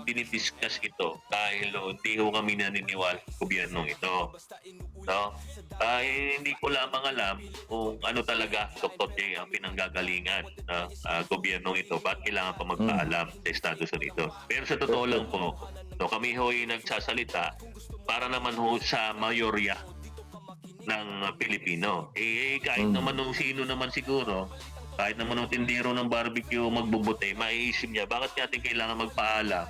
dinidiscuss ito dahil hindi ho kami naniniwala sa gobyernong ito. No? Hindi ko lamang alam kung ano talaga, Dr. J, ang pinanggagalingan ng gobyernong ito. Ba't kailangan pa magpaalam sa Estados Unidos? Pero sa totoo lang po, kami ho ay nagsasalita para naman ho sa mayorya ng Pilipino. Kahit naman nung sino naman siguro, kahit naman nung tindero ng barbecue magbubute, maiisip niya, bakit natin kailangan magpaalam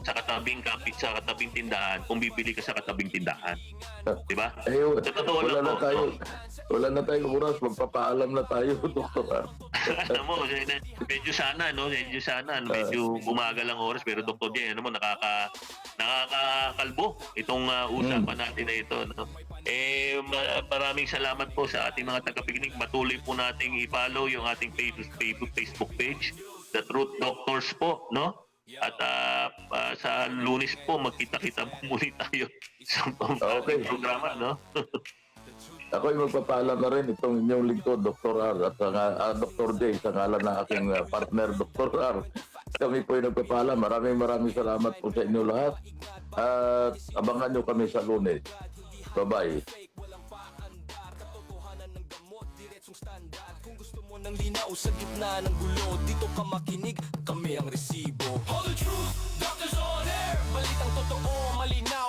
sa katabing kapit, sa katabing tindahan, kung bibili ka sa katabing tindahan? Diba? Sa totoo lang po. Wala na tayong oras, magpapaalam na tayo, Dr. Alam mo, medyo sana, medyo bumagal ang oras, pero Dr. J, nakakakalbo itong usapan natin na ito, no? Maraming salamat po sa ating mga tagapakinig. Patuloy po nating i-follow yung ating Facebook page, The Truth Doctors po, no? At sa Lunes po, magkita-kita po muli tayo sa ating programa, no? Ako'y magpapaalam na rin itong inyong lingkod, Dr. R. At Dr. J, sa ngalan ng aking partner, Dr. R. Kami po ay nagpapaalam. Maraming salamat po sa inyo lahat. At abangan nyo kami sa Lunes. Bye-bye. Kung gusto mo ng linaw sa gitna ng gulo, dito ka makinig, kami ang resibo. All the truth, doctors on air. Balitang totoo, malinaw.